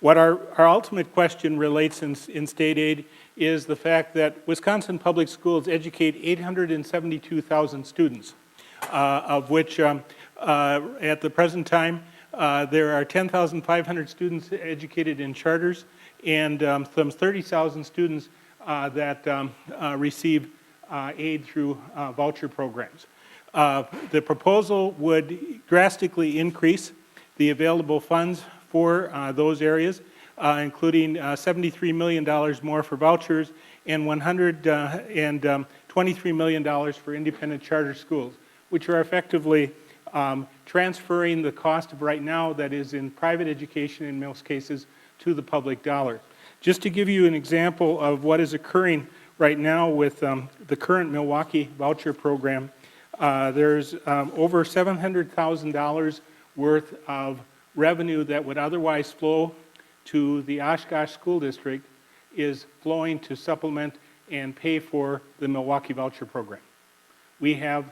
S7: What our ultimate question relates in state aid is the fact that Wisconsin public schools educate 872,000 students, of which at the present time, there are 10,500 students educated in charters and some 30,000 students that receive aid through voucher programs. The proposal would drastically increase the available funds for those areas, including $73 million more for vouchers and $123 million for independent charter schools, which are effectively transferring the cost of right now that is in private education in most cases to the public dollar. Just to give you an example of what is occurring right now with the current Milwaukee voucher program, there's over $700,000 worth of revenue that would otherwise flow to the Oshkosh School District is flowing to supplement and pay for the Milwaukee voucher program. We have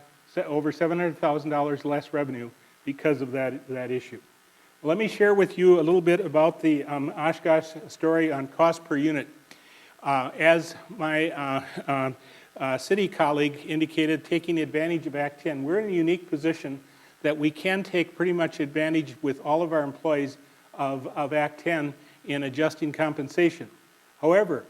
S7: over $700,000 less revenue because of that issue. Let me share with you a little bit about the Oshkosh story on cost per unit. As my city colleague indicated, taking advantage of Act 10, we're in a unique position that we can take pretty much advantage with all of our employees of Act 10 in adjusting compensation. However,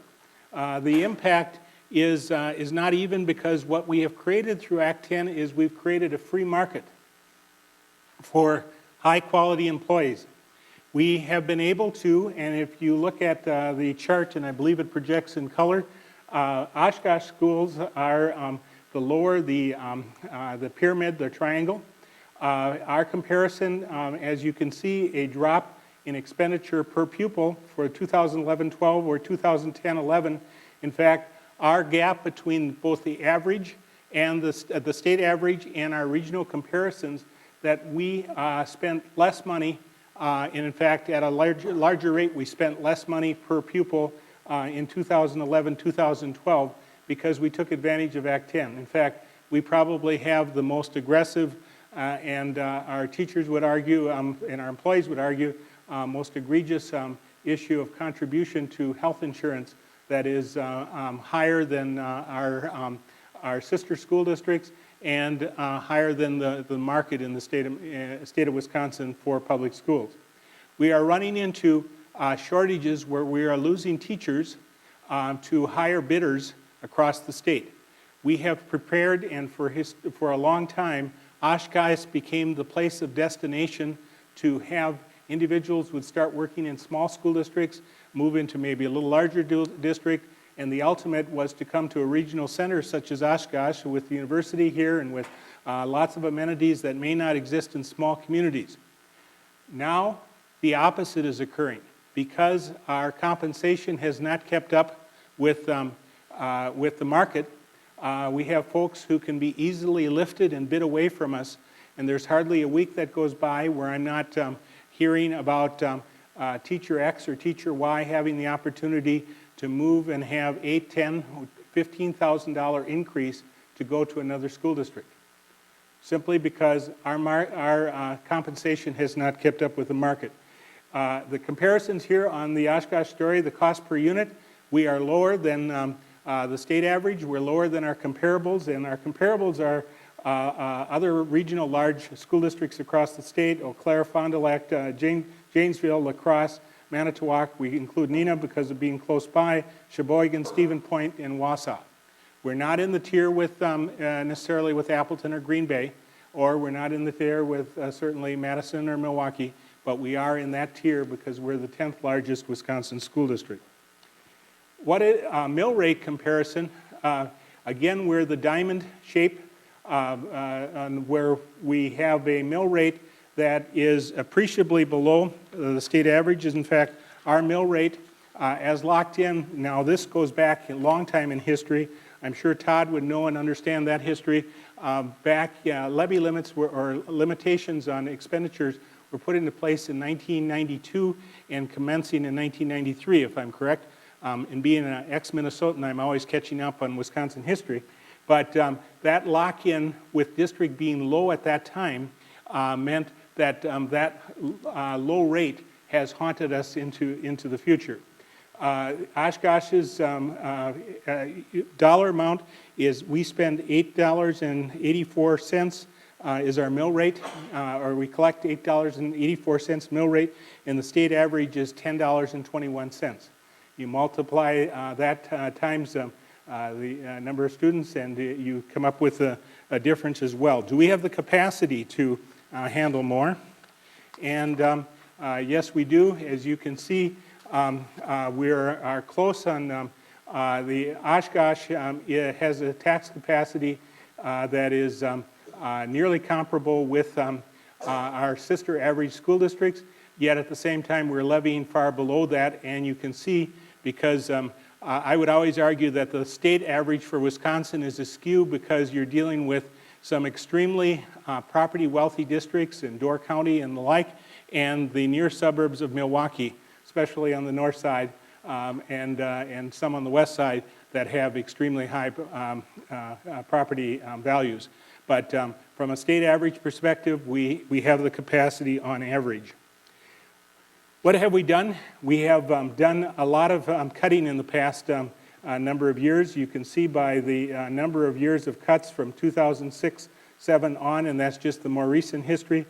S7: the impact is not even, because what we have created through Act 10 is we've created a free market for high-quality employees. We have been able to, and if you look at the chart, and I believe it projects in color, Oshkosh schools are the lower, the pyramid, the triangle. Our comparison, as you can see, a drop in expenditure per pupil for 2011-12 or 2010-11. In fact, our gap between both the average and the state average and our regional comparisons, that we spent less money, and in fact, at a larger rate, we spent less money per pupil in 2011-2012 because we took advantage of Act 10. In fact, we probably have the most aggressive, and our teachers would argue, and our employees would argue, most egregious issue of contribution to health insurance that is higher than our sister school districts and higher than the market in the state of Wisconsin for public schools. We are running into shortages where we are losing teachers to higher bidders across the state. We have prepared, and for a long time, Oshkosh became the place of destination to have individuals would start working in small school districts, move into maybe a little larger district, and the ultimate was to come to a regional center such as Oshkosh with the university here and with lots of amenities that may not exist in small communities. Now, the opposite is occurring. Because our compensation has not kept up with the market, we have folks who can be easily lifted and bid away from us, and there's hardly a week that goes by where I'm not hearing about teacher X or teacher Y having the opportunity to move and have $8,000, $10,000, $15,000 increase to go to another school district, simply because our compensation has not kept up with the market. The comparisons here on the Oshkosh Story, the cost per unit, we are lower than the state average. We're lower than our comparables, and our comparables are other regional large school districts across the state: Eau Claire, Fond du Lac, Janesville, La Crosse, Manitowoc. We include Neenah because of being close by, Sheboygan, Stephen Point, and Wausau. We're not in the tier with necessarily with Appleton or Green Bay, or we're not in the tier with certainly Madison or Milwaukee, but we are in that tier because we're the 10th largest Wisconsin school district. What a mill rate comparison, again, we're the diamond shape, where we have a mill rate that is appreciably below the state average. In fact, our mill rate as locked in, now this goes back a long time in history. I'm sure Todd would know and understand that history. Levy limits or limitations on expenditures were put into place in 1992 and commencing in 1993, if I'm correct. And being an ex-Minnesotan, I'm always catching up on Wisconsin history. But that lock-in with district being low at that time meant that that low rate has haunted us into the future. Oshkosh's dollar amount is, we spend $8.84 is our mill rate, or we collect $8.84 mill rate, and the state average is $10.21. You multiply that times the number of students, and you come up with a difference as well. Do we have the capacity to handle more? And yes, we do. As you can see, we are close on the Oshkosh has a tax capacity that is nearly comparable with our sister average school districts, yet at the same time we're levying far below that, and you can see because I would always argue that the state average for Wisconsin is askew because you're dealing with some extremely property wealthy districts in Door County and the like, and the near suburbs of Milwaukee, especially on the north side, and some on the west side that have extremely high property values. But from a state average perspective, we have the capacity on average. What have we done? We have done a lot of cutting in the past number of years. You can see by the number of years of cuts from 2006-07 on, and that's just the more recent history.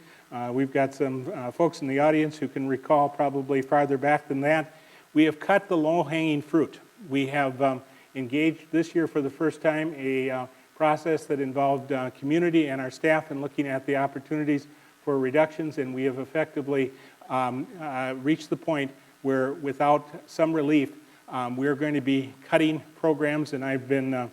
S7: We've got some folks in the audience who can recall probably farther back than that. We have cut the low-hanging fruit. We have engaged this year for the first time a process that involved community and our staff in looking at the opportunities for reductions, and we have effectively reached the point where without some relief, we're going to be cutting programs, and I've been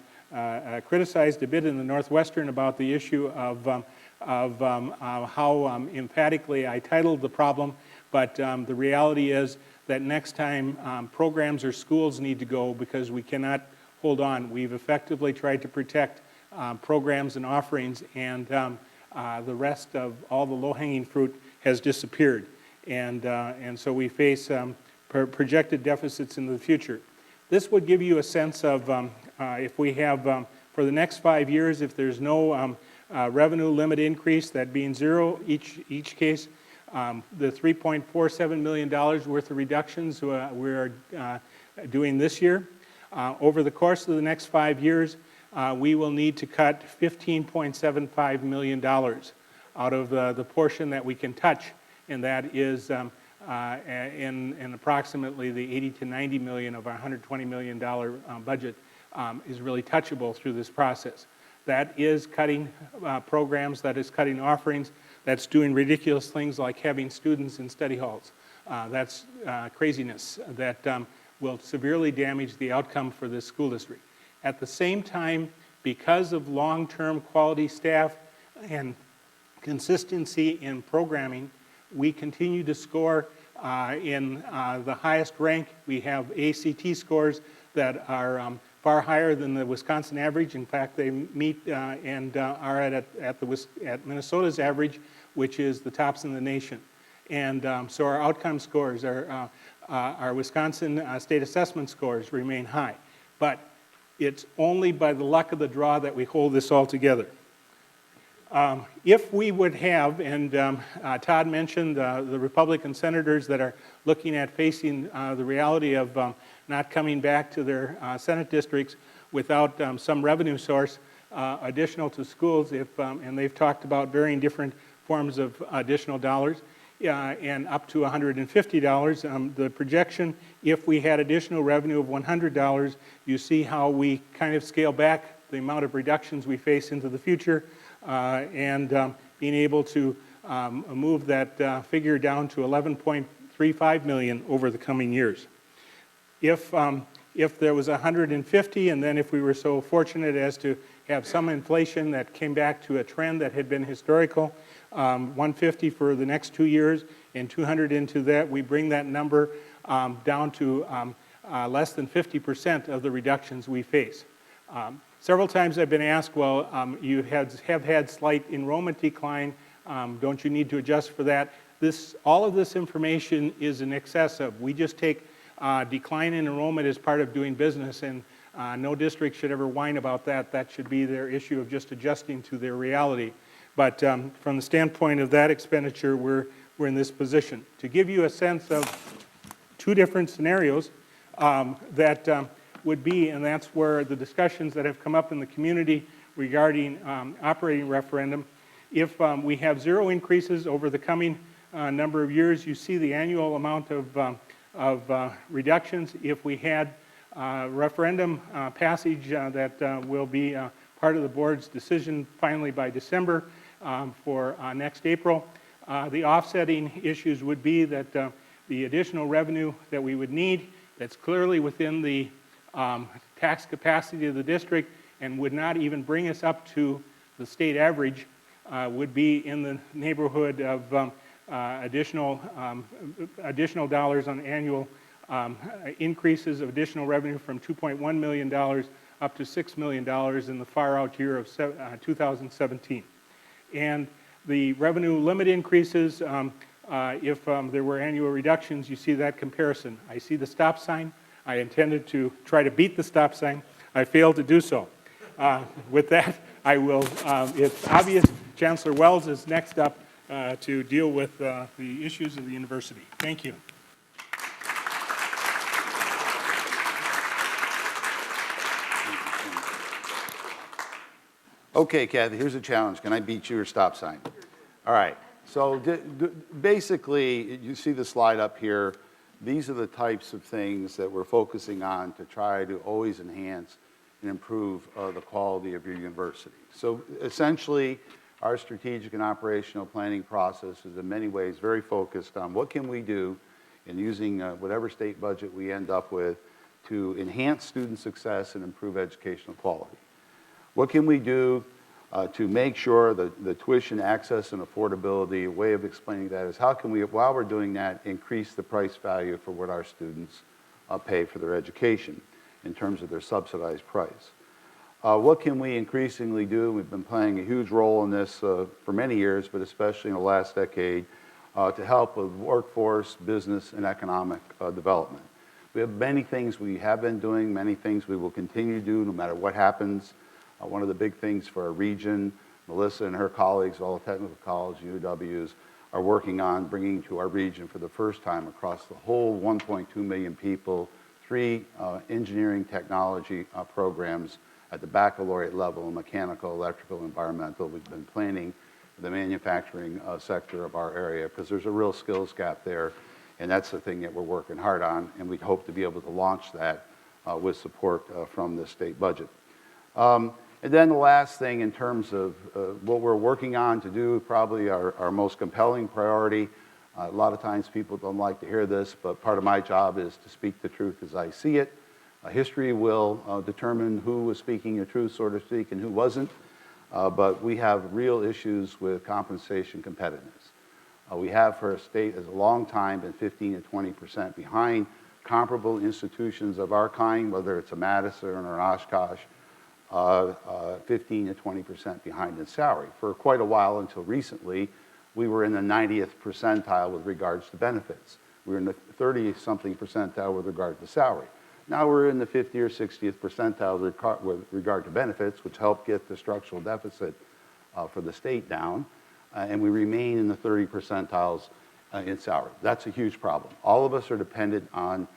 S7: criticized a bit in the Northwestern about the issue of how emphatically I titled the problem, but the reality is that next time programs or schools need to go because we cannot hold on. We've effectively tried to protect programs and offerings, and the rest of all the low-hanging fruit has disappeared. And so we face projected deficits in the future. This would give you a sense of if we have For the next 5 years, if there's no revenue limit increase, that being zero each case, the $3.47 million worth of reductions we're doing this year, over the course of the next 5 years, we will need to cut $15.75 million out of the portion that we can touch, and that is in approximately the 80 to 90 million of our $120 million budget is really touchable through this process. That is cutting programs, that is cutting offerings, that's doing ridiculous things like having students in study halls. That's craziness that will severely damage the outcome for this school district. At the same time, because of long-term quality staff and consistency in programming, we continue to score in the highest rank. We have ACT scores that are far higher than the Wisconsin average. In fact, they meet and are at Minnesota's average, which is the tops in the nation. And so our outcome scores, our Wisconsin state assessment scores remain high. But it's only by the luck of the draw that we hold this all together. If we would have, and Todd mentioned the Republican senators that are looking at facing the reality of not coming back to their Senate districts without some revenue source additional to schools, and they've talked about varying different forms of additional dollars, and up to $150. The projection, if we had additional revenue of $100, you see how we kind of scale back the amount of reductions we face into the future, and being able to move that figure down to $11.35 million over the coming years. If there was 150, and then if we were so fortunate as to have some inflation that came back to a trend that had been historical, 150 for the next 2 years and 200 into that, we bring that number down to less than 50% of the reductions we face. Several times I've been asked, well, you have had slight enrollment decline, don't you need to adjust for that? All of this information is in excess of. We just take decline in enrollment as part of doing business, and no district should ever whine about that. That should be their issue of just adjusting to their reality. But from the standpoint of that expenditure, we're in this position. To give you a sense of two different scenarios that would be, and that's where the discussions that have come up in the community regarding operating referendum, if we have zero increases over the coming number of years, you see the annual amount of reductions. If we had referendum passage that will be part of the board's decision finally by December for next April, the offsetting issues would be that the additional revenue that we would need that's clearly within the tax capacity of the district and would not even bring us up to the state average would be in the neighborhood of additional dollars on annual increases of additional revenue from $2.1 million up to $6 million in the far out year of 2017. And the revenue limit increases, if there were annual reductions, you see that comparison. I see the stop sign. I intended to try to beat the stop sign. I failed to do so. With that, I will, it's obvious Chancellor Wells is next up to deal with the issues of the university. Thank you.
S8: Okay, Kathy, here's a challenge. Can I beat your stop sign? All right. So basically, you see the slide up here. These are the types of things that we're focusing on to try to always enhance and improve the quality of your university. So essentially, our strategic and operational planning process is in many ways very focused on what can we do in using whatever state budget we end up with to enhance student success and improve educational quality. What can we do to make sure that the tuition access and affordability, a way of explaining that is how can we, while we're doing that, increase the price value for what our students pay for their education in terms of their subsidized price. What can we increasingly do? We've been playing a huge role in this for many years, but especially in the last decade, to help with workforce, business, and economic development. We have many things we have been doing, many things we will continue to do no matter what happens One of the big things for our region, Melissa and her colleagues, all the technical colleges, UWs, are working on bringing to our region for the first time across the whole 1.2 million people, 3 engineering technology programs at the baccalaureate level, mechanical, electrical, environmental. We've been planning the manufacturing sector of our area because there's a real skills gap there, and that's the thing that we're working hard on, and we hope to be able to launch that with support from the state budget. And then the last thing in terms of what we're working on to do, probably our most compelling priority. A lot of times people don't like to hear this, but part of my job is to speak the truth as I see it. History will determine who was speaking the truth, so to speak, and who wasn't. But we have real issues with compensation competitiveness. We have for a state as a long time been 15 to 20% behind comparable institutions of our kind, whether it's a Madison or an Oshkosh, 15 to 20% behind in salary. For quite a while until recently, we were in the 90th percentile with regards to benefits. We were in the 30-something percentile with regard to salary. Now we're in the 50th or 60th percentile with regard to benefits, which helped get the structural deficit for the state down, and we remain in the 30 percentiles in salary. That's a huge problem. All of us are dependent on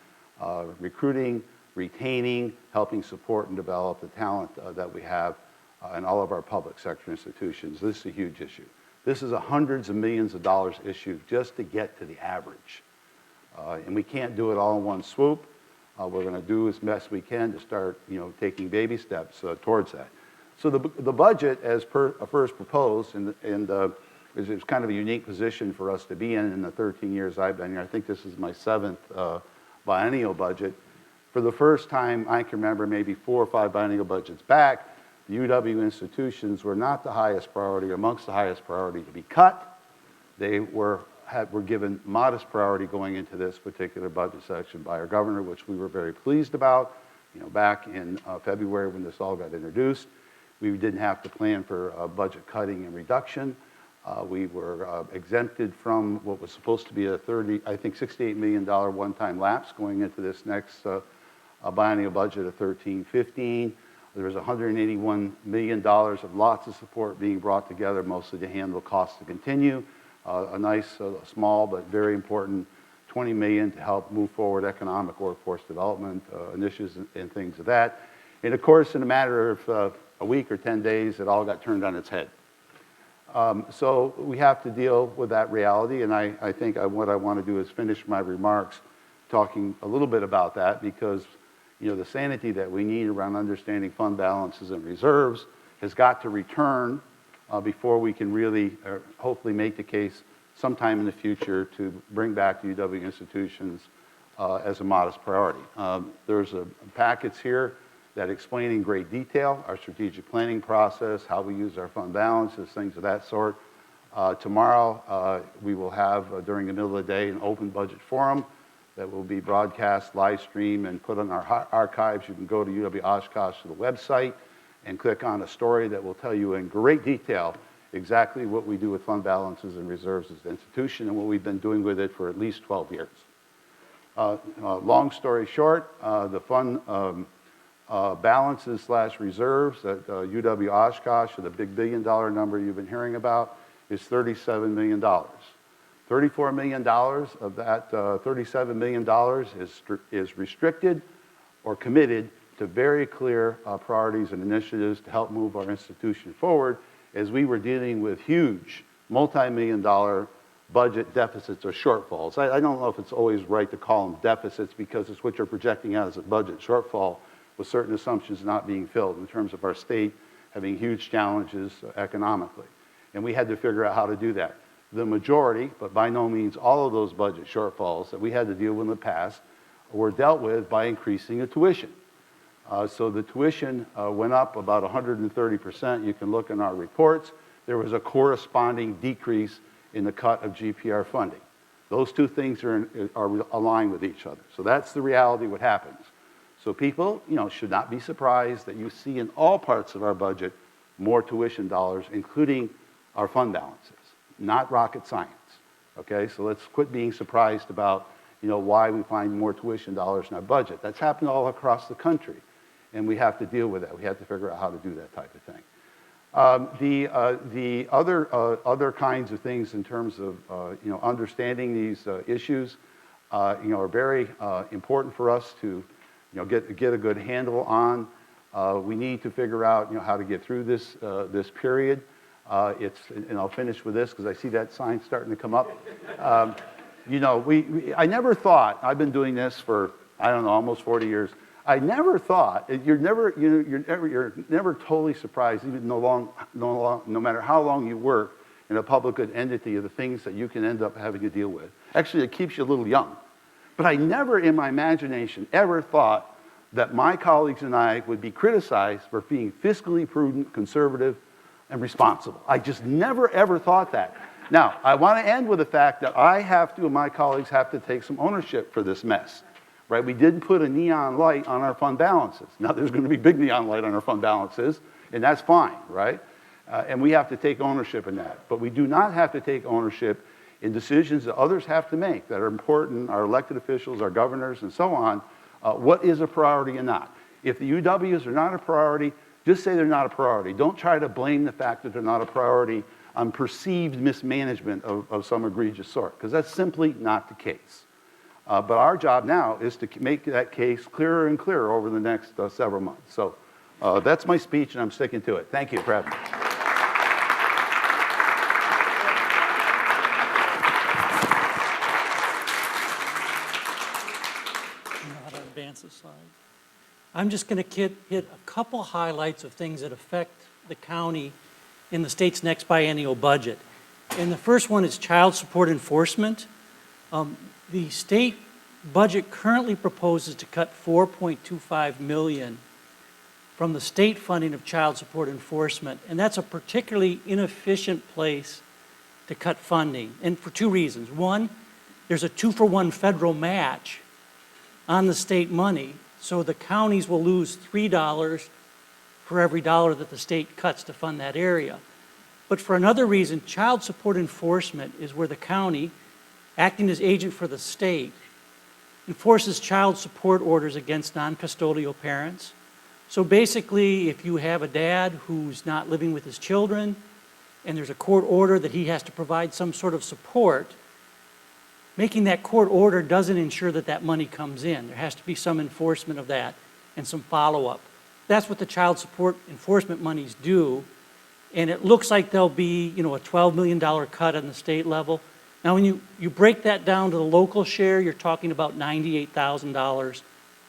S8: recruiting, retaining, helping support and develop the talent that we have in all of our public sector institutions. This is a huge issue. This is a hundreds of millions of dollars issue just to get to the average. And we can't do it all in one swoop. We're going to do as best we can to start, taking baby steps towards that. So the budget, as first proposed, and is kind of a unique position for us to be in the 13 years I've been here. I think this is my 7th biennial budget. For the first time I can remember, maybe 4 or 5 biennial budgets back, the UW institutions were not the highest priority, amongst the highest priority to be cut. They were given modest priority going into this particular budget section by our governor, which we were very pleased about. Back in February when this all got introduced, we didn't have to plan for budget cutting and reduction. We were exempted from what was supposed to be a $68 million one-time lapse going into this next biennial budget of 13-15. There was $181 million of lots of support being brought together, mostly to handle costs to continue. A nice, small, but very important $20 million to help move forward economic workforce development initiatives and things of that. And of course, in a matter of a week or 10 days, it all got turned on its head. So we have to deal with that reality, and I think what I want to do is finish my remarks talking a little bit about that, because the sanity that we need around understanding fund balances and reserves has got to return before we can really hopefully make the case sometime in the future to bring back UW institutions as a modest priority. There's a packets here that explain in great detail our strategic planning process, how we use our fund balances, things of that sort. Tomorrow, we will have, during the middle of the day, an open budget forum that will be broadcast, live stream, and put on our archives. You can go to UW Oshkosh to the website and click on a story that will tell you in great detail exactly what we do with fund balances and reserves as an institution and what we've been doing with it for at least 12 years. Long story short, the fund balances / reserves at UW Oshkosh, or the big $1 billion number you've been hearing about, is $37 million. $34 million of that $37 million is restricted or committed to very clear priorities and initiatives to help move our institution forward as we were dealing with huge multi-million-dollar budget deficits or shortfalls. I don't know if it's always right to call them deficits because it's what you're projecting out as a budget shortfall with certain assumptions not being filled in terms of our state having huge challenges economically. And we had to figure out how to do that. The majority, but by no means all of those budget shortfalls that we had to deal with in the past were dealt with by increasing the tuition. So the tuition went up about 130%. You can look in our reports. There was a corresponding decrease in the cut of GPR funding. Those two things are aligned with each other. So that's the reality what happens. So people, should not be surprised that you see in all parts of our budget more tuition dollars, including our fund balances. Not rocket science, okay? So let's quit being surprised about, why we find more tuition dollars in our budget. That's happened all across the country. and we have to deal with that. We have to figure out how to do that type of thing. The other kinds of things in terms of understanding these issues are very important for us to get a good handle on. We need to figure out how to get through this period. And I'll finish with this because I see that sign starting to come up. I never thought, I've been doing this for, I don't know, almost 40 years. I never thought, you're never totally surprised, even no matter how long you work in a public entity, of the things that you can end up having to deal with. Actually, it keeps you a little young. But I never in my imagination ever thought that my colleagues and I would be criticized for being fiscally prudent, conservative, and responsible. I just never ever thought that. Now, I want to end with the fact that I have to, and my colleagues have to take some ownership for this mess. Right? We didn't put a neon light on our fund balances. Now there's going to be big neon light on our fund balances, and that's fine, right? And we have to take ownership in that. But we do not have to take ownership in decisions that others have to make that are important, our elected officials, our governors, and so on, what is a priority and not. If the UWs are not a priority, just say they're not a priority. Don't try to blame the fact that they're not a priority on perceived mismanagement of some egregious sort, because that's simply not the case. But our job now is to make that case clearer and clearer over the next several months. So that's my speech, and I'm sticking to it. Thank you for having me.
S9: How to advance the slide. I'm just going to hit a couple highlights of things that affect the county in the state's next biennial budget. And the first one is child support enforcement. The state budget currently proposes to cut $4.25 million from the state funding of child support enforcement, and that's a particularly inefficient place to cut funding, and for two reasons. One, there's a 2-for-1 federal match on the state money, so the counties will lose $3 for every dollar that the state cuts to fund that area. But for another reason, child support enforcement is where the county, acting as agent for the state, enforces child support orders against non-custodial parents. So basically, if you have a dad who's not living with his children and there's a court order that he has to provide some sort of support, making that court order doesn't ensure that that money comes in. There has to be some enforcement of that and some follow-up. That's what the child support enforcement monies do, and it looks like there'll be a $12 million cut on the state level. Now, when you break that down to the local share, you're talking about $98,000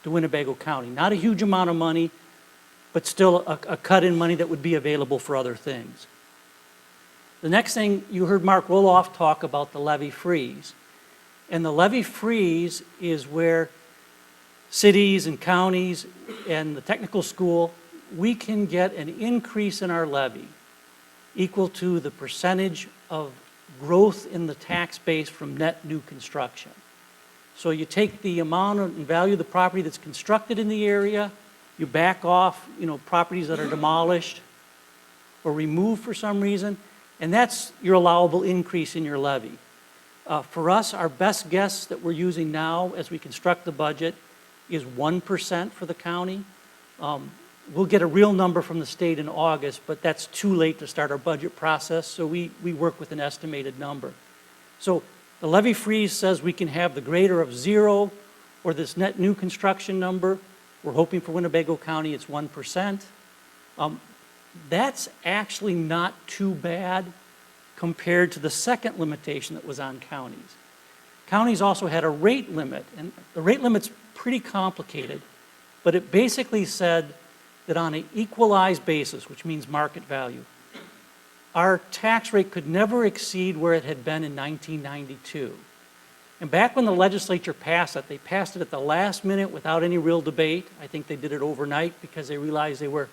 S9: to Winnebago County. Not a huge amount of money, but still a cut in money that would be available for other things. The next thing, you heard Mark Rohloff talk about the levy freeze. And the levy freeze is where cities and counties and the technical school, we can get an increase in our levy equal to the percentage of growth in the tax base from net new construction. So you take the amount and value of the property that's constructed in the area, you back off, properties that are demolished or removed for some reason, and that's your allowable increase in your levy. For us, our best guess that we're using now as we construct the budget is 1% for the county. We'll get a real number from the state in August, but that's too late to start our budget process, so we work with an estimated number. So the levy freeze says we can have the greater of 0 or this net new construction number. We're hoping for Winnebago County it's 1%. That's actually not too bad compared to the second limitation that was on counties. Counties also had a rate limit, and the rate limit's pretty complicated, but it basically said that on an equalized basis, which means market value, our tax rate could never exceed where it had been in 1992. And back when the legislature passed it, they passed it at the last minute without any real debate. I think they did it overnight because they realized they were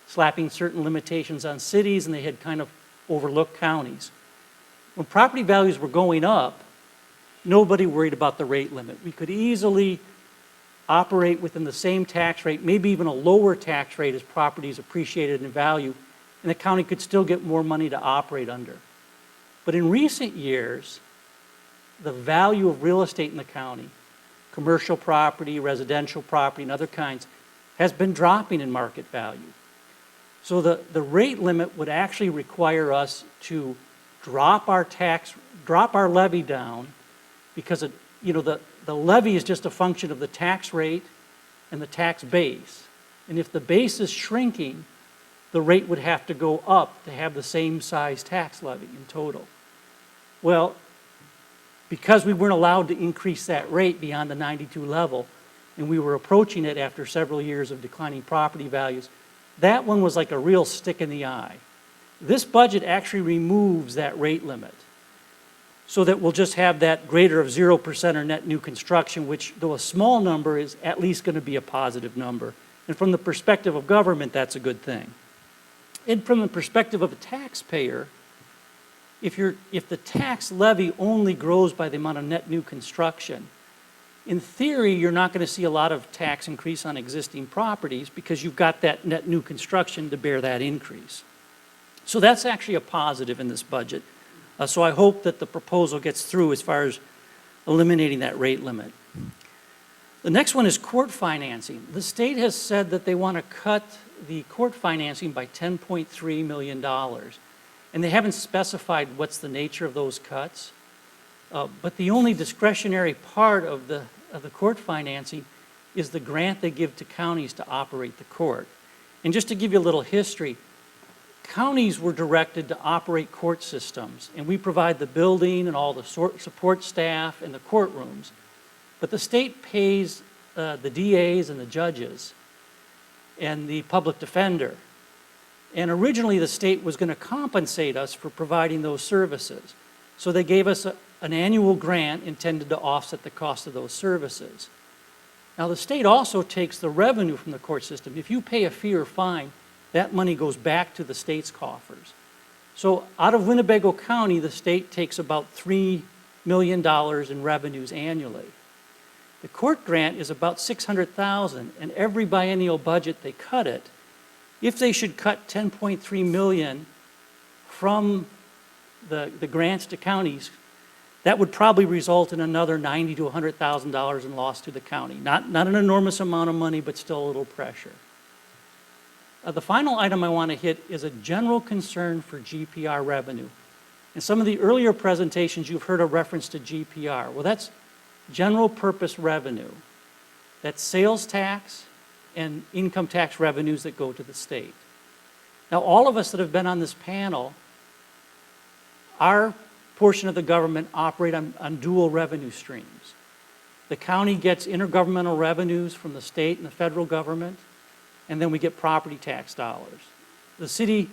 S9: slapping certain limitations on cities and they had kind of overlooked counties. When property values were going up, nobody worried about the rate limit. We could easily operate within the same tax rate, maybe even a lower tax rate as properties appreciated in value, and the county could still get more money to operate under. But in recent years, the value of real estate in the county, commercial property, residential property, and other kinds, has been dropping in market value. So the rate limit would actually require us to drop our levy down, because the levy is just a function of the tax rate and the tax base. And if the base is shrinking, the rate would have to go up to have the same size tax levy in total. Well, because we weren't allowed to increase that rate beyond the 92 level, and we were approaching it after several years of declining property values, that one was like a real stick in the eye. This budget actually removes that rate limit, so that we'll just have that greater of 0% or net new construction, which, though a small number, is at least going to be a positive number. And from the perspective of government, that's a good thing. And from the perspective of a taxpayer, if the tax levy only grows by the amount of net new construction, in theory, you're not going to see a lot of tax increase on existing properties because you've got that net new construction to bear that increase. So that's actually a positive in this budget. So I hope that the proposal gets through as far as eliminating that rate limit. The next one is court financing. The state has said that they want to cut the court financing by $10.3 million. And they haven't specified what's the nature of those cuts. But the only discretionary part of the court financing is the grant they give to counties to operate the court. And just to give you a little history, counties were directed to operate court systems, and we provide the building and all the support staff and the courtrooms. But the state pays the DAs and the judges and the public defender. And originally the state was going to compensate us for providing those services. So they gave us an annual grant intended to offset the cost of those services. Now the state also takes the revenue from the court system. If you pay a fee or fine, that money goes back to the state's coffers. So out of Winnebago County, the state takes about $3 million in revenues annually. The court grant is about $600,000, and every biennial budget they cut it. If they should cut $10.3 million from the grants to counties, that would probably result in another $90,000 to $100,000 in loss to the county. Not an enormous amount of money, but still a little pressure. The final item I want to hit is a general concern for GPR revenue. In some of the earlier presentations, you've heard a reference to GPR. Well, that's general purpose revenue. That's sales tax and income tax revenues that go to the state. Now, all of us that have been on this panel, our portion of the government operate on dual revenue streams. The county gets intergovernmental revenues from the state and the federal government, and then we get property tax dollars. The city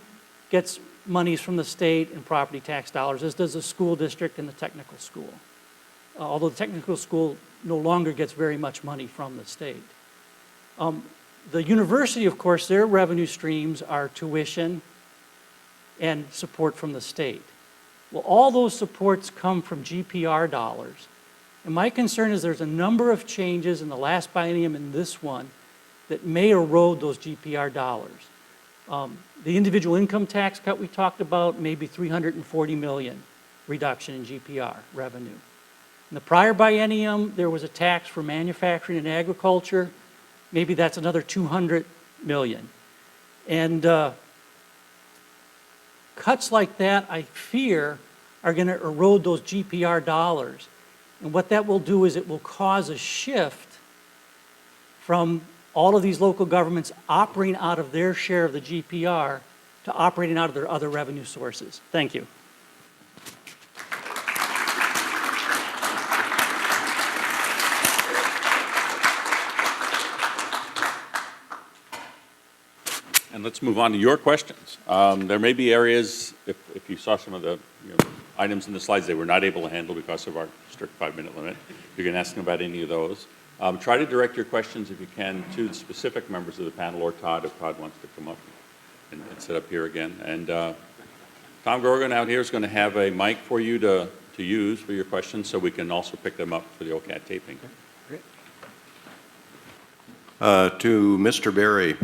S9: gets monies from the state and property tax dollars, as does the school district and the technical school. Although the technical school no longer gets very much money from the state. The university, of course, their revenue streams are tuition and support from the state. Well, all those supports come from GPR dollars. And my concern is there's a number of changes in the last biennium and this one that may erode those GPR dollars. The individual income tax cut we talked about, maybe $340 million reduction in GPR revenue. In the prior biennium, there was a tax for manufacturing and agriculture. Maybe that's another $200 million. And cuts like that, I fear, are going to erode those GPR dollars. And what that will do is it will cause a shift from all of these local governments operating out of their share of the GPR to operating out of their other revenue sources. Thank you.
S2: And let's move on to your questions. There may be areas, if you saw some of the items in the slides they were not able to handle because of our strict 5-minute limit. You can ask them about any of those. Try to direct your questions, if you can, to the specific members of the panel or Todd, if Todd wants to come up and sit up here again. And Tom Grogan out here is going to have a mic for you to use for your questions, so we can also pick them up for the OCAT taping.
S10: To Mr. Berry,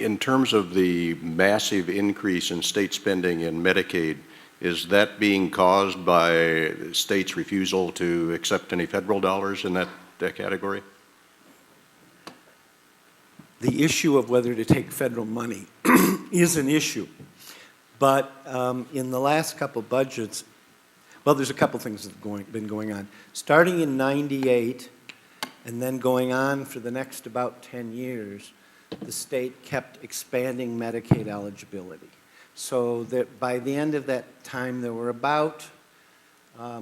S10: in terms of the massive increase in state spending in Medicaid, is that being caused by states' refusal to accept any federal dollars in that category?
S11: the issue of whether to take federal money is an issue. But in the last couple budgets, well, there's a couple things that have been going on. Starting in '98 and then going on for the next about 10 years, the state kept expanding Medicaid eligibility. So that by the end of that time, there were about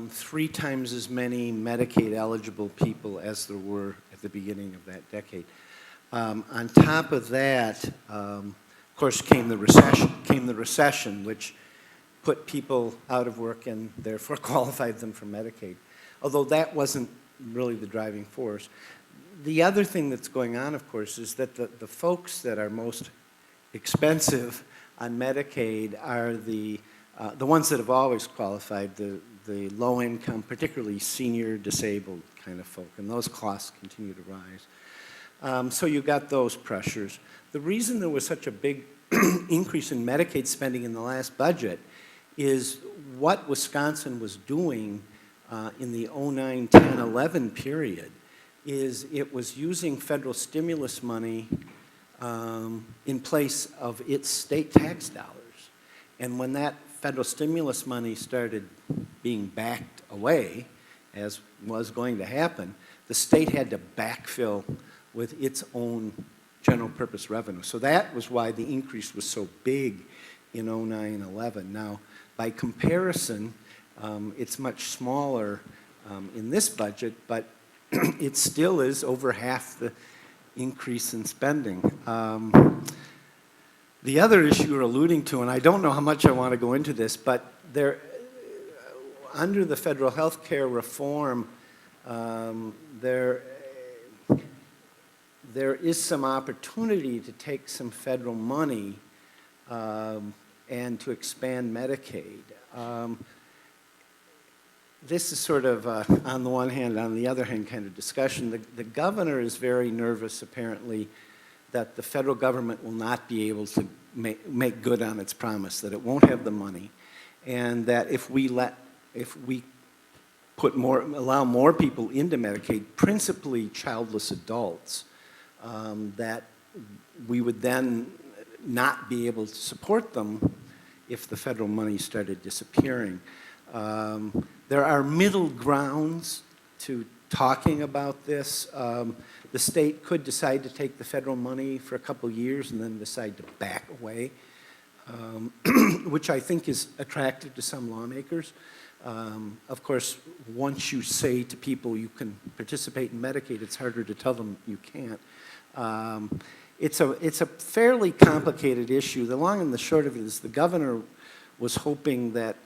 S11: 3 times as many Medicaid eligible people as there were at the beginning of that decade. On top of that, of course, came the recession, which put people out of work and therefore qualified them for Medicaid, although that wasn't really the driving force. The other thing that's going on, of course, is that the folks that are most expensive on Medicaid are the ones that have always qualified, the low income, particularly senior disabled kind of folk, and those costs continue to rise. So you got those pressures. The reason there was such a big increase in Medicaid spending in the last budget is what Wisconsin was doing in the 09, 10, 11 period is it was using federal stimulus money in place of its state tax dollars. And when that federal stimulus money started being backed away, as was going to happen, the state had to backfill with its own general purpose revenue. So that was why the increase was so big in 09, 11. Now, by comparison, it's much smaller in this budget, but it still is over half the increase in spending. The other issue you're alluding to, and I don't know how much I want to go into this, but under the federal health care reform, there is some opportunity to take some federal money and to expand Medicaid. This is sort of on the one hand, on the other hand kind of discussion. The governor is very nervous, apparently, that the federal government will not be able to make good on its promise, that it won't have the money, and that if we allow more people into Medicaid, principally childless adults, that we would then not be able to support them if the federal money started disappearing. There are middle grounds to talking about this. The state could decide to take the federal money for a couple years and then decide to back away, which I think is attractive to some lawmakers. Of course, once you say to people you can participate in Medicaid, it's harder to tell them you can't. It's a fairly complicated issue. The long and the short of it is the governor was hoping that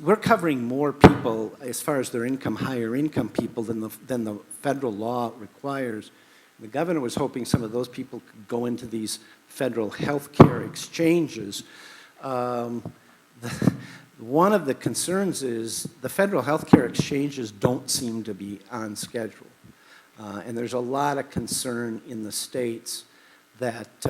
S11: we're covering more people as far as their income, higher income people than the federal law requires. The governor was hoping some of those people could go into these federal health care exchanges. One of the concerns is the federal health care exchanges don't seem to be on schedule. And there's a lot of concern in the states that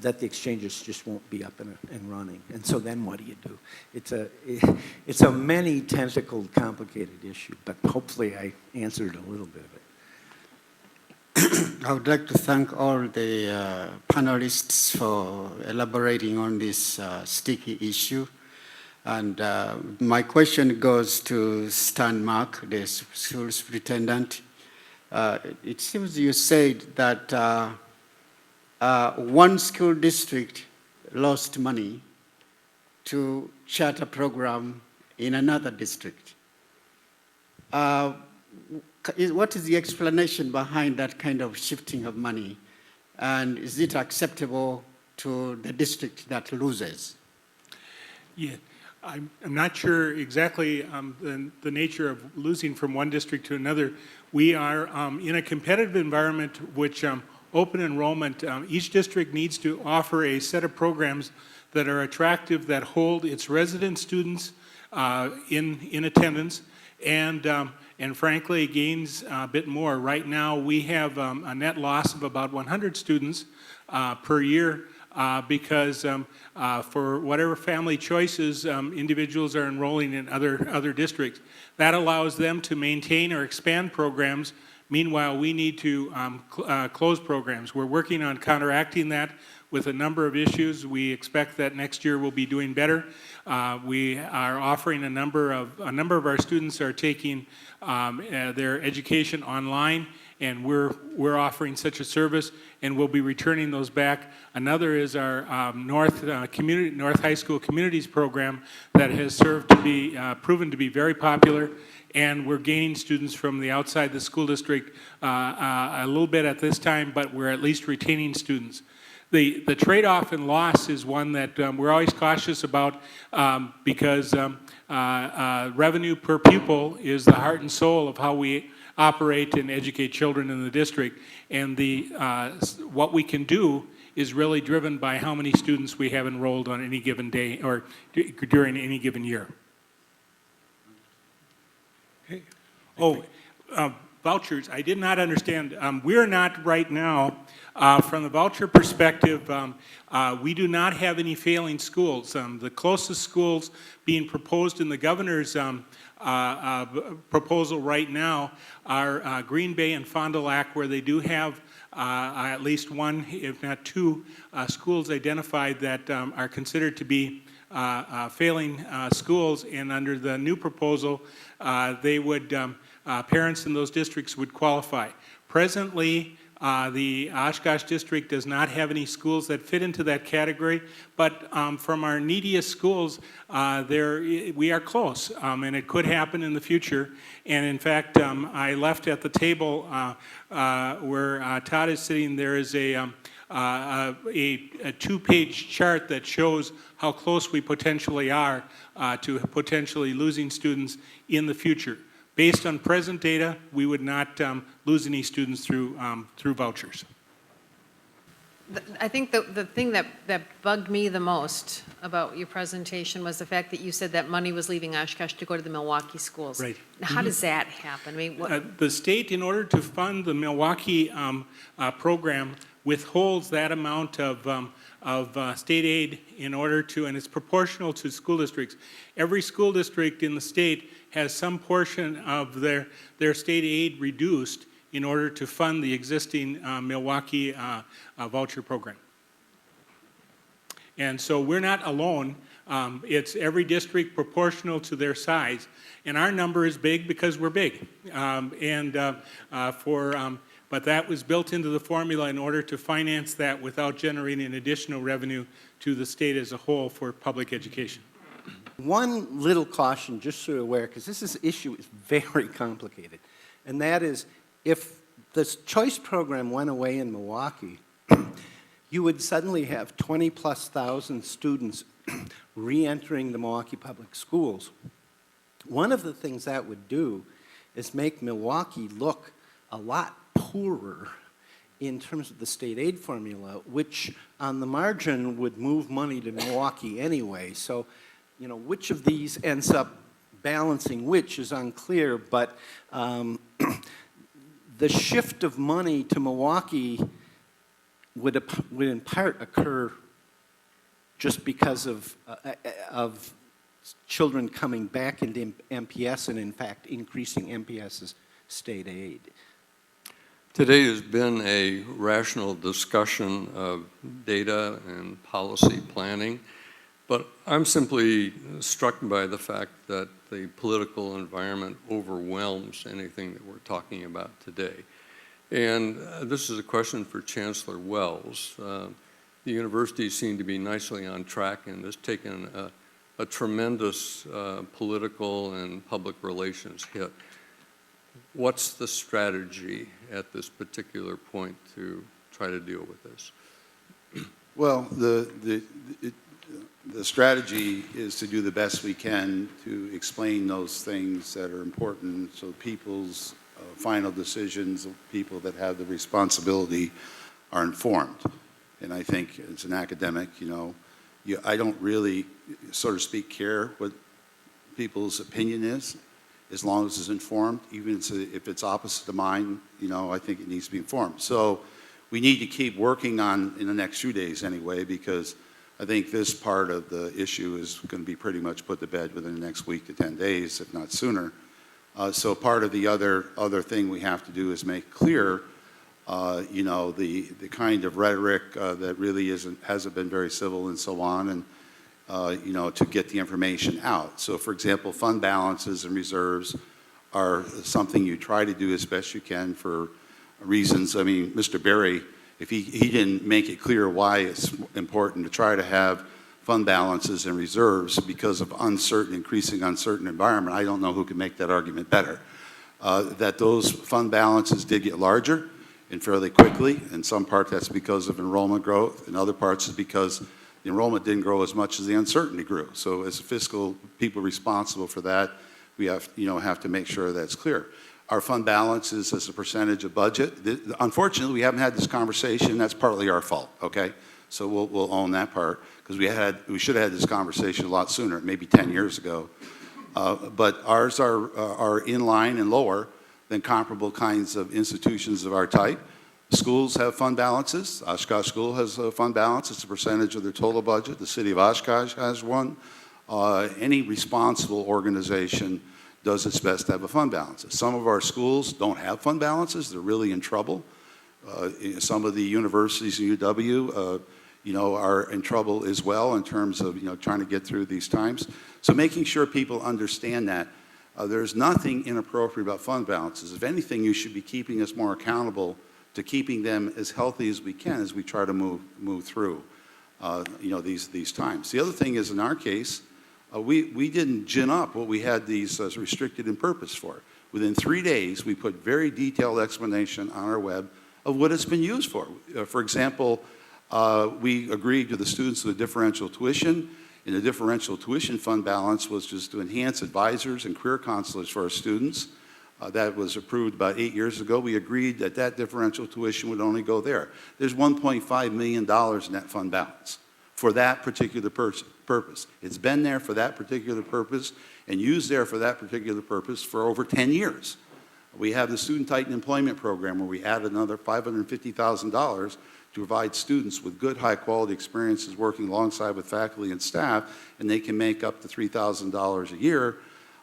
S11: that the exchanges just won't be up and running. And so then what do you do? It's a many tentacled, complicated issue, but hopefully I answered a little bit of it.
S12: I would like to thank all the panelists for elaborating on this sticky issue. And my question goes to Stan Mack, the school superintendent. It seems you said that one school district lost money to charter program in another district. What is the explanation behind that kind of shifting of money? And is it acceptable to the district that loses?
S7: Yeah, I'm not sure exactly the nature of losing from one district to another. We are in a competitive environment which open enrollment, each district needs to offer a set of programs that are attractive, that hold its resident students in attendance, and frankly gains a bit more. Right now we have a net loss of about 100 students per year because for whatever family choices individuals are enrolling in other districts. That allows them to maintain or expand programs, Meanwhile, we need to close programs. We're working on counteracting that with a number of issues. We expect that next year we'll be doing better. We are offering a number of our students are taking their education online, and we're offering such a service, and we'll be returning those back. Another is our North High School Communities program that has served to be proven to be very popular, and we're gaining students from the outside the school district a little bit at this time, but we're at least retaining students. The trade-off and loss is one that we're always cautious about because revenue per pupil is the heart and soul of how we operate and educate children in the district. And what we can do is really driven by how many students we have enrolled on any given day or during any given year. Okay. Oh, vouchers, I did not understand. We're not right now, from the voucher perspective, we do not have any failing schools. The closest schools being proposed in the governor's proposal right now are Green Bay and Fond du Lac, where they do have at least one, if not two, schools identified that are considered to be failing schools, and under the new proposal, they would, parents in those districts would qualify. Presently, the Oshkosh district does not have any schools that fit into that category, but from our neediest schools, we are close, and it could happen in the future. And in fact, I left at the table where Todd is sitting, there is a two-page chart that shows how close we potentially are to potentially losing students in the future. Based on present data, we would not lose any students through vouchers.
S13: I think the thing that bugged me the most about your presentation was the fact that you said that money was leaving Oshkosh to go to the Milwaukee schools.
S7: Right.
S13: How does that happen? I mean, what?
S7: The state, in order to fund the Milwaukee program, withholds that amount of state aid in order to, and it's proportional to school districts. Every school district in the state has some portion of their state aid reduced in order to fund the existing Milwaukee voucher program. And so we're not alone. It's every district proportional to their size. And our number is big because we're big. But that was built into the formula in order to finance that without generating additional revenue to the state as a whole for public education.
S4: One little caution, just so you're aware, because this issue is very complicated, and that is if this choice program went away in Milwaukee, you would suddenly have 20,000+ students re-entering the Milwaukee Public Schools. One of the things that would do is make Milwaukee look a lot poorer in terms of the state aid formula, which on the margin would move money to Milwaukee anyway. So, you know, which of these ends up balancing which is unclear, but the shift of money to Milwaukee would in part occur just because of children coming back into MPS and in fact increasing MPS's state aid.
S14: Today has been a rational discussion of data and policy planning, but I'm simply struck by the fact that the political environment overwhelms anything that we're talking about today. And this is a question for Chancellor Wells. The universities seem to be nicely on track and has taken a tremendous political and public relations hit. What's the strategy at this particular point to try to deal with this?
S8: Well, the strategy is to do the best we can to explain those things that are important so people's final decisions, people that have the responsibility, are informed. And I think as an academic, I don't really, so to speak, care what people's opinion is, as long as it's informed, even if it's opposite to mine, I think it needs to be informed. So we need to keep working on, in the next few days anyway, because I think this part of the issue is going to be pretty much put to bed within the next week to 10 days, if not sooner. So part of the other thing we have to do is make clear, you know, the kind of rhetoric that really hasn't been very civil and so on, and you know, to get the information out. So for example, fund balances and reserves are something you try to do as best you can for reasons. I mean, Mr. Berry, if he didn't make it clear why it's important to try to have fund balances and reserves because of increasing uncertain environment, I don't know who can make that argument better. That those fund balances did get larger and fairly quickly. In some part that's because of enrollment growth. In other parts it's because the enrollment didn't grow as much as the uncertainty grew. So as fiscal people responsible for that, we have to make sure that's clear. Our fund balances as a percentage of budget, unfortunately, we haven't had this conversation. That's partly our fault, okay? So we'll own that part, because we should have had this conversation a lot sooner, maybe 10 years ago. But ours are in line and lower than comparable kinds of institutions of our type. Schools have fund balances. Oshkosh School has a fund balance. It's a percentage of their total budget. The city of Oshkosh has one. Any responsible organization does its best to have a fund balance. Some of our schools don't have fund balances. They're really in trouble. Some of the universities in UW, you know, are in trouble as well in terms of, you know, trying to get through these times. So making sure people understand that there's nothing inappropriate about fund balances. If anything, you should be keeping us more accountable to keeping them as healthy as we can as we try to move through, you know, these times. The other thing is, in our case, we didn't gin up what we had these restricted in purpose for. Within 3 days, we put very detailed explanation on our web of what it's been used for. For example, we agreed to the students with differential tuition, and the differential tuition fund balance was just to enhance advisors and career counselors for our students. That was approved about 8 years ago. We agreed that that differential tuition would only go there. There's $1.5 million in that fund balance for that particular purpose. It's been there for that particular purpose and used there for that particular purpose for over 10 years. We have the Student Tightened Employment Program where we added another $550,000 to provide students with good, high-quality experiences working alongside with faculty and staff, and they can make up to $3,000 a year,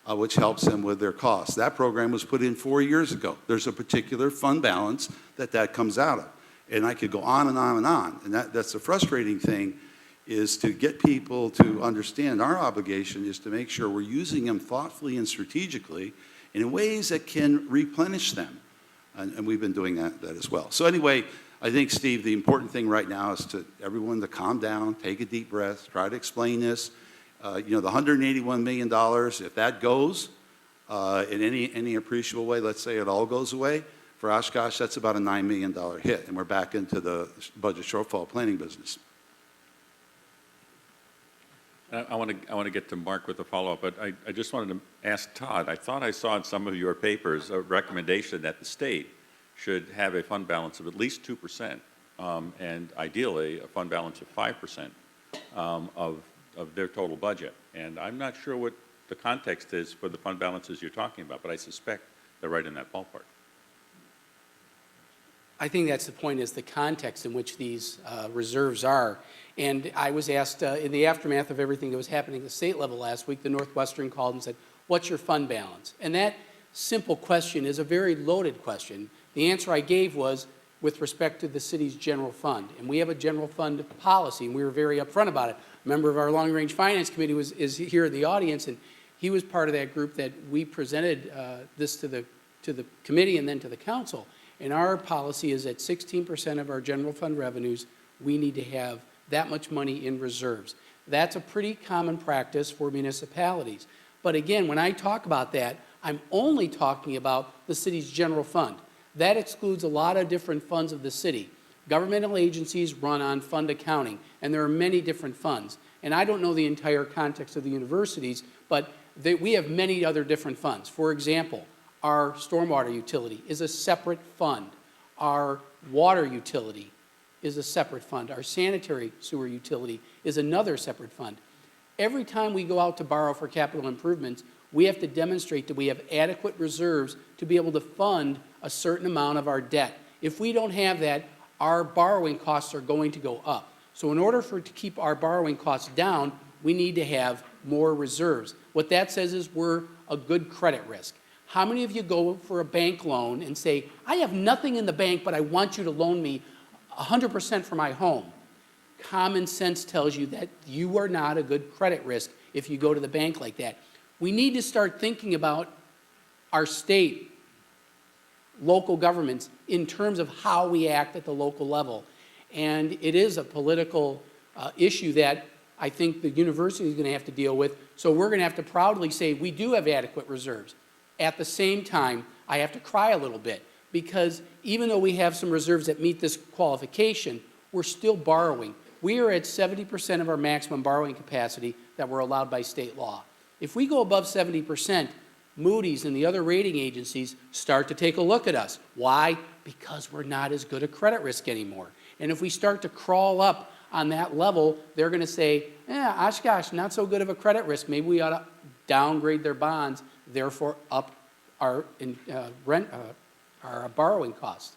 S8: which helps them with their costs. That program was put in 4 years ago. There's a particular fund balance that comes out of. And I could go on and on and on. And that's the frustrating thing, is to get people to understand our obligation is to make sure we're using them thoughtfully and strategically and in ways that can replenish them. And we've been doing that as well. So anyway, I think, Steve, the important thing right now is to everyone to calm down, take a deep breath, try to explain this. You know, the $181 million, if that goes in any appreciable way, let's say it all goes away, for Oshkosh, that's about a $9 million hit, and we're back into the budget shortfall planning business.
S2: I want to get to Mark with a follow-up, but I just wanted to ask Todd. I thought I saw in some of your papers a recommendation that the state should have a fund balance of at least 2%, and ideally a fund balance of 5% of their total budget. And I'm not sure what the context is for the fund balances you're talking about, but I suspect they're right in that ballpark.
S5: I think that's the point, is the context in which these reserves are. And I was asked in the aftermath of everything that was happening at the state level last week, the Northwestern called and said, what's your fund balance? And that simple question is a very loaded question. The answer I gave was with respect to the city's general fund. And we have a general fund policy, and we were very upfront about it. A member of our long-range finance committee is here in the audience, and he was part of that group that we presented this to the committee and then to the council. And our policy is that 16% of our general fund revenues, we need to have that much money in reserves. That's a pretty common practice for municipalities. But again, when I talk about that, I'm only talking about the city's general fund. That excludes a lot of different funds of the city. Governmental agencies run on fund accounting, and there are many different funds. And I don't know the entire context of the universities, but we have many other different funds. For example, our stormwater utility is a separate fund. Our water utility is a separate fund. Our sanitary sewer utility is another separate fund. Every time we go out to borrow for capital improvements, we have to demonstrate that we have adequate reserves to be able to fund a certain amount of our debt. If we don't have that, our borrowing costs are going to go up. So in order to keep our borrowing costs down, we need to have more reserves. What that says is we're a good credit risk. How many of you go for a bank loan and say, I have nothing in the bank, but I want you to loan me 100% for my home? Common sense tells you that you are not a good credit risk if you go to the bank like that. We need to start thinking about our state, local governments, in terms of how we act at the local level. And it is a political issue that I think the university is going to have to deal with. So we're going to have to proudly say we do have adequate reserves. At the same time, I have to cry a little bit, because even though we have some reserves that meet this qualification, we're still borrowing. We are at 70% of our maximum borrowing capacity that we're allowed by state law. If we go above 70%, Moody's and the other rating agencies start to take a look at us. Why? Because we're not as good a credit risk anymore. And if we start to crawl up on that level, they're going to say, Oshkosh, not so good of a credit risk. Maybe we ought to downgrade their bonds, therefore up our borrowing costs.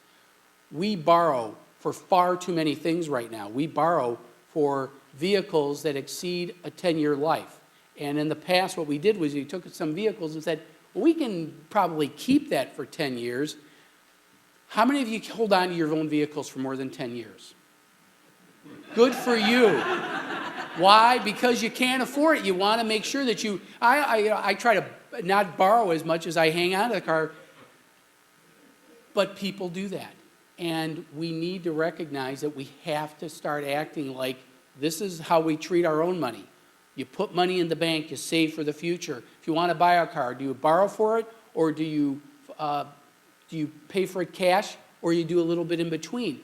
S5: We borrow for far too many things right now. We borrow for vehicles that exceed a 10-year life. And in the past, what we did was we took some vehicles and said, well, we can probably keep that for 10 years. How many of you hold on to your own vehicles for more than 10 years? Good for you. Why? Because you can't afford it. You want to make sure that I try to not borrow as much as I hang on to the car, but people do that. And we need to recognize that we have to start acting like this is how we treat our own money. You put money in the bank, you save for the future. If you want to buy a car, do you borrow for it, or do you pay for it cash, or you do a little bit in between?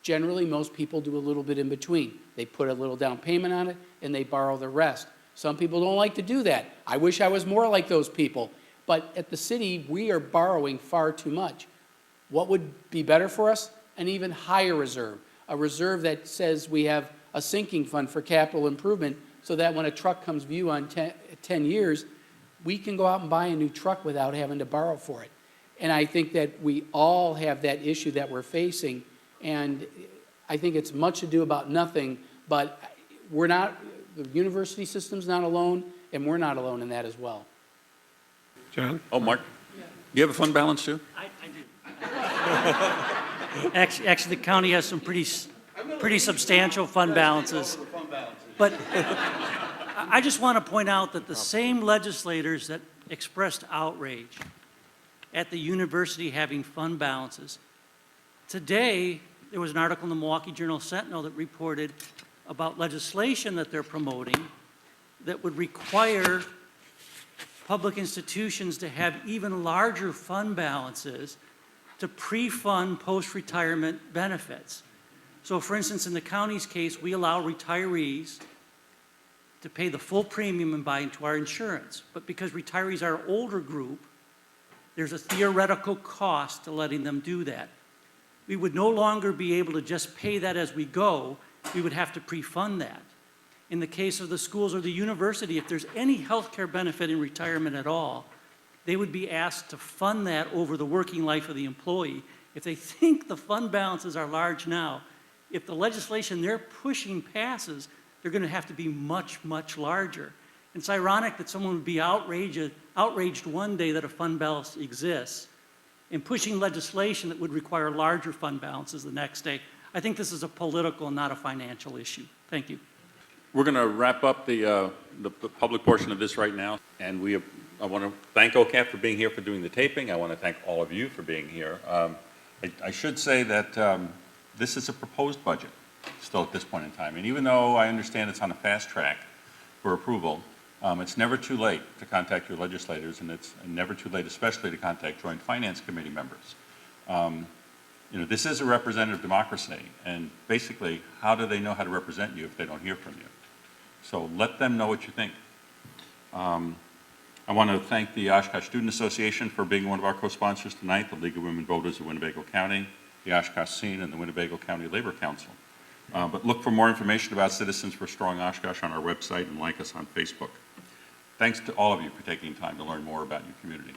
S5: Generally, most people do a little bit in between. They put a little down payment on it, and they borrow the rest. Some people don't like to do that. I wish I was more like those people. But at the city, we are borrowing far too much. What would be better for us? An even higher reserve, a reserve that says we have a sinking fund for capital improvement, so that when a truck comes due on 10 years, we can go out and buy a new truck without having to borrow for it. And I think that we all have that issue that we're facing, and I think it's much ado about nothing, but we're not, the university system's not alone, and we're not alone in that as well.
S2: John? Oh, Mark? Yeah. You have a fund balance too?
S9: I do. Actually, the county has some pretty substantial fund balances. But I just want to point out that the same legislators that expressed outrage at the university having fund balances, today there was an article in the Milwaukee Journal-Sentinel that reported about legislation that they're promoting that would require public institutions to have even larger fund balances to pre-fund post-retirement benefits. So for instance, in the county's case, we allow retirees to pay the full premium and buy into our insurance. But because retirees are an older group, there's a theoretical cost to letting them do that. We would no longer be able to just pay that as we go. We would have to pre-fund that. In the case of the schools or the university, if there's any health care benefit in retirement at all, they would be asked to fund that over the working life of the employee. If they think the fund balances are large now, if the legislation they're pushing passes, they're going to have to be much, much larger. And it's ironic that someone would be outraged one day that a fund balance exists and pushing legislation that would require larger fund balances the next day. I think this is a political, not a financial issue. Thank you.
S2: We're going to wrap up the public portion of this right now, and I want to thank OCAP for being here, for doing the taping. I want to thank all of you for being here. I should say that this is a proposed budget still at this point in time, and even though I understand it's on a fast track for approval, it's never too late to contact your legislators, and it's never too late especially to contact Joint Finance Committee members. You know, this is a representative democracy, and basically, how do they know how to represent you if they don't hear from you? So let them know what you think. I want to thank the Oshkosh Student Association for being one of our co-sponsors tonight, the League of Women Voters of Winnebago County, the Oshkosh Scene, and the Winnebago County Labor Council. But look for more information about Citizens for Strong Oshkosh on our website and like us on Facebook. Thanks to all of you for taking time to learn more about your community.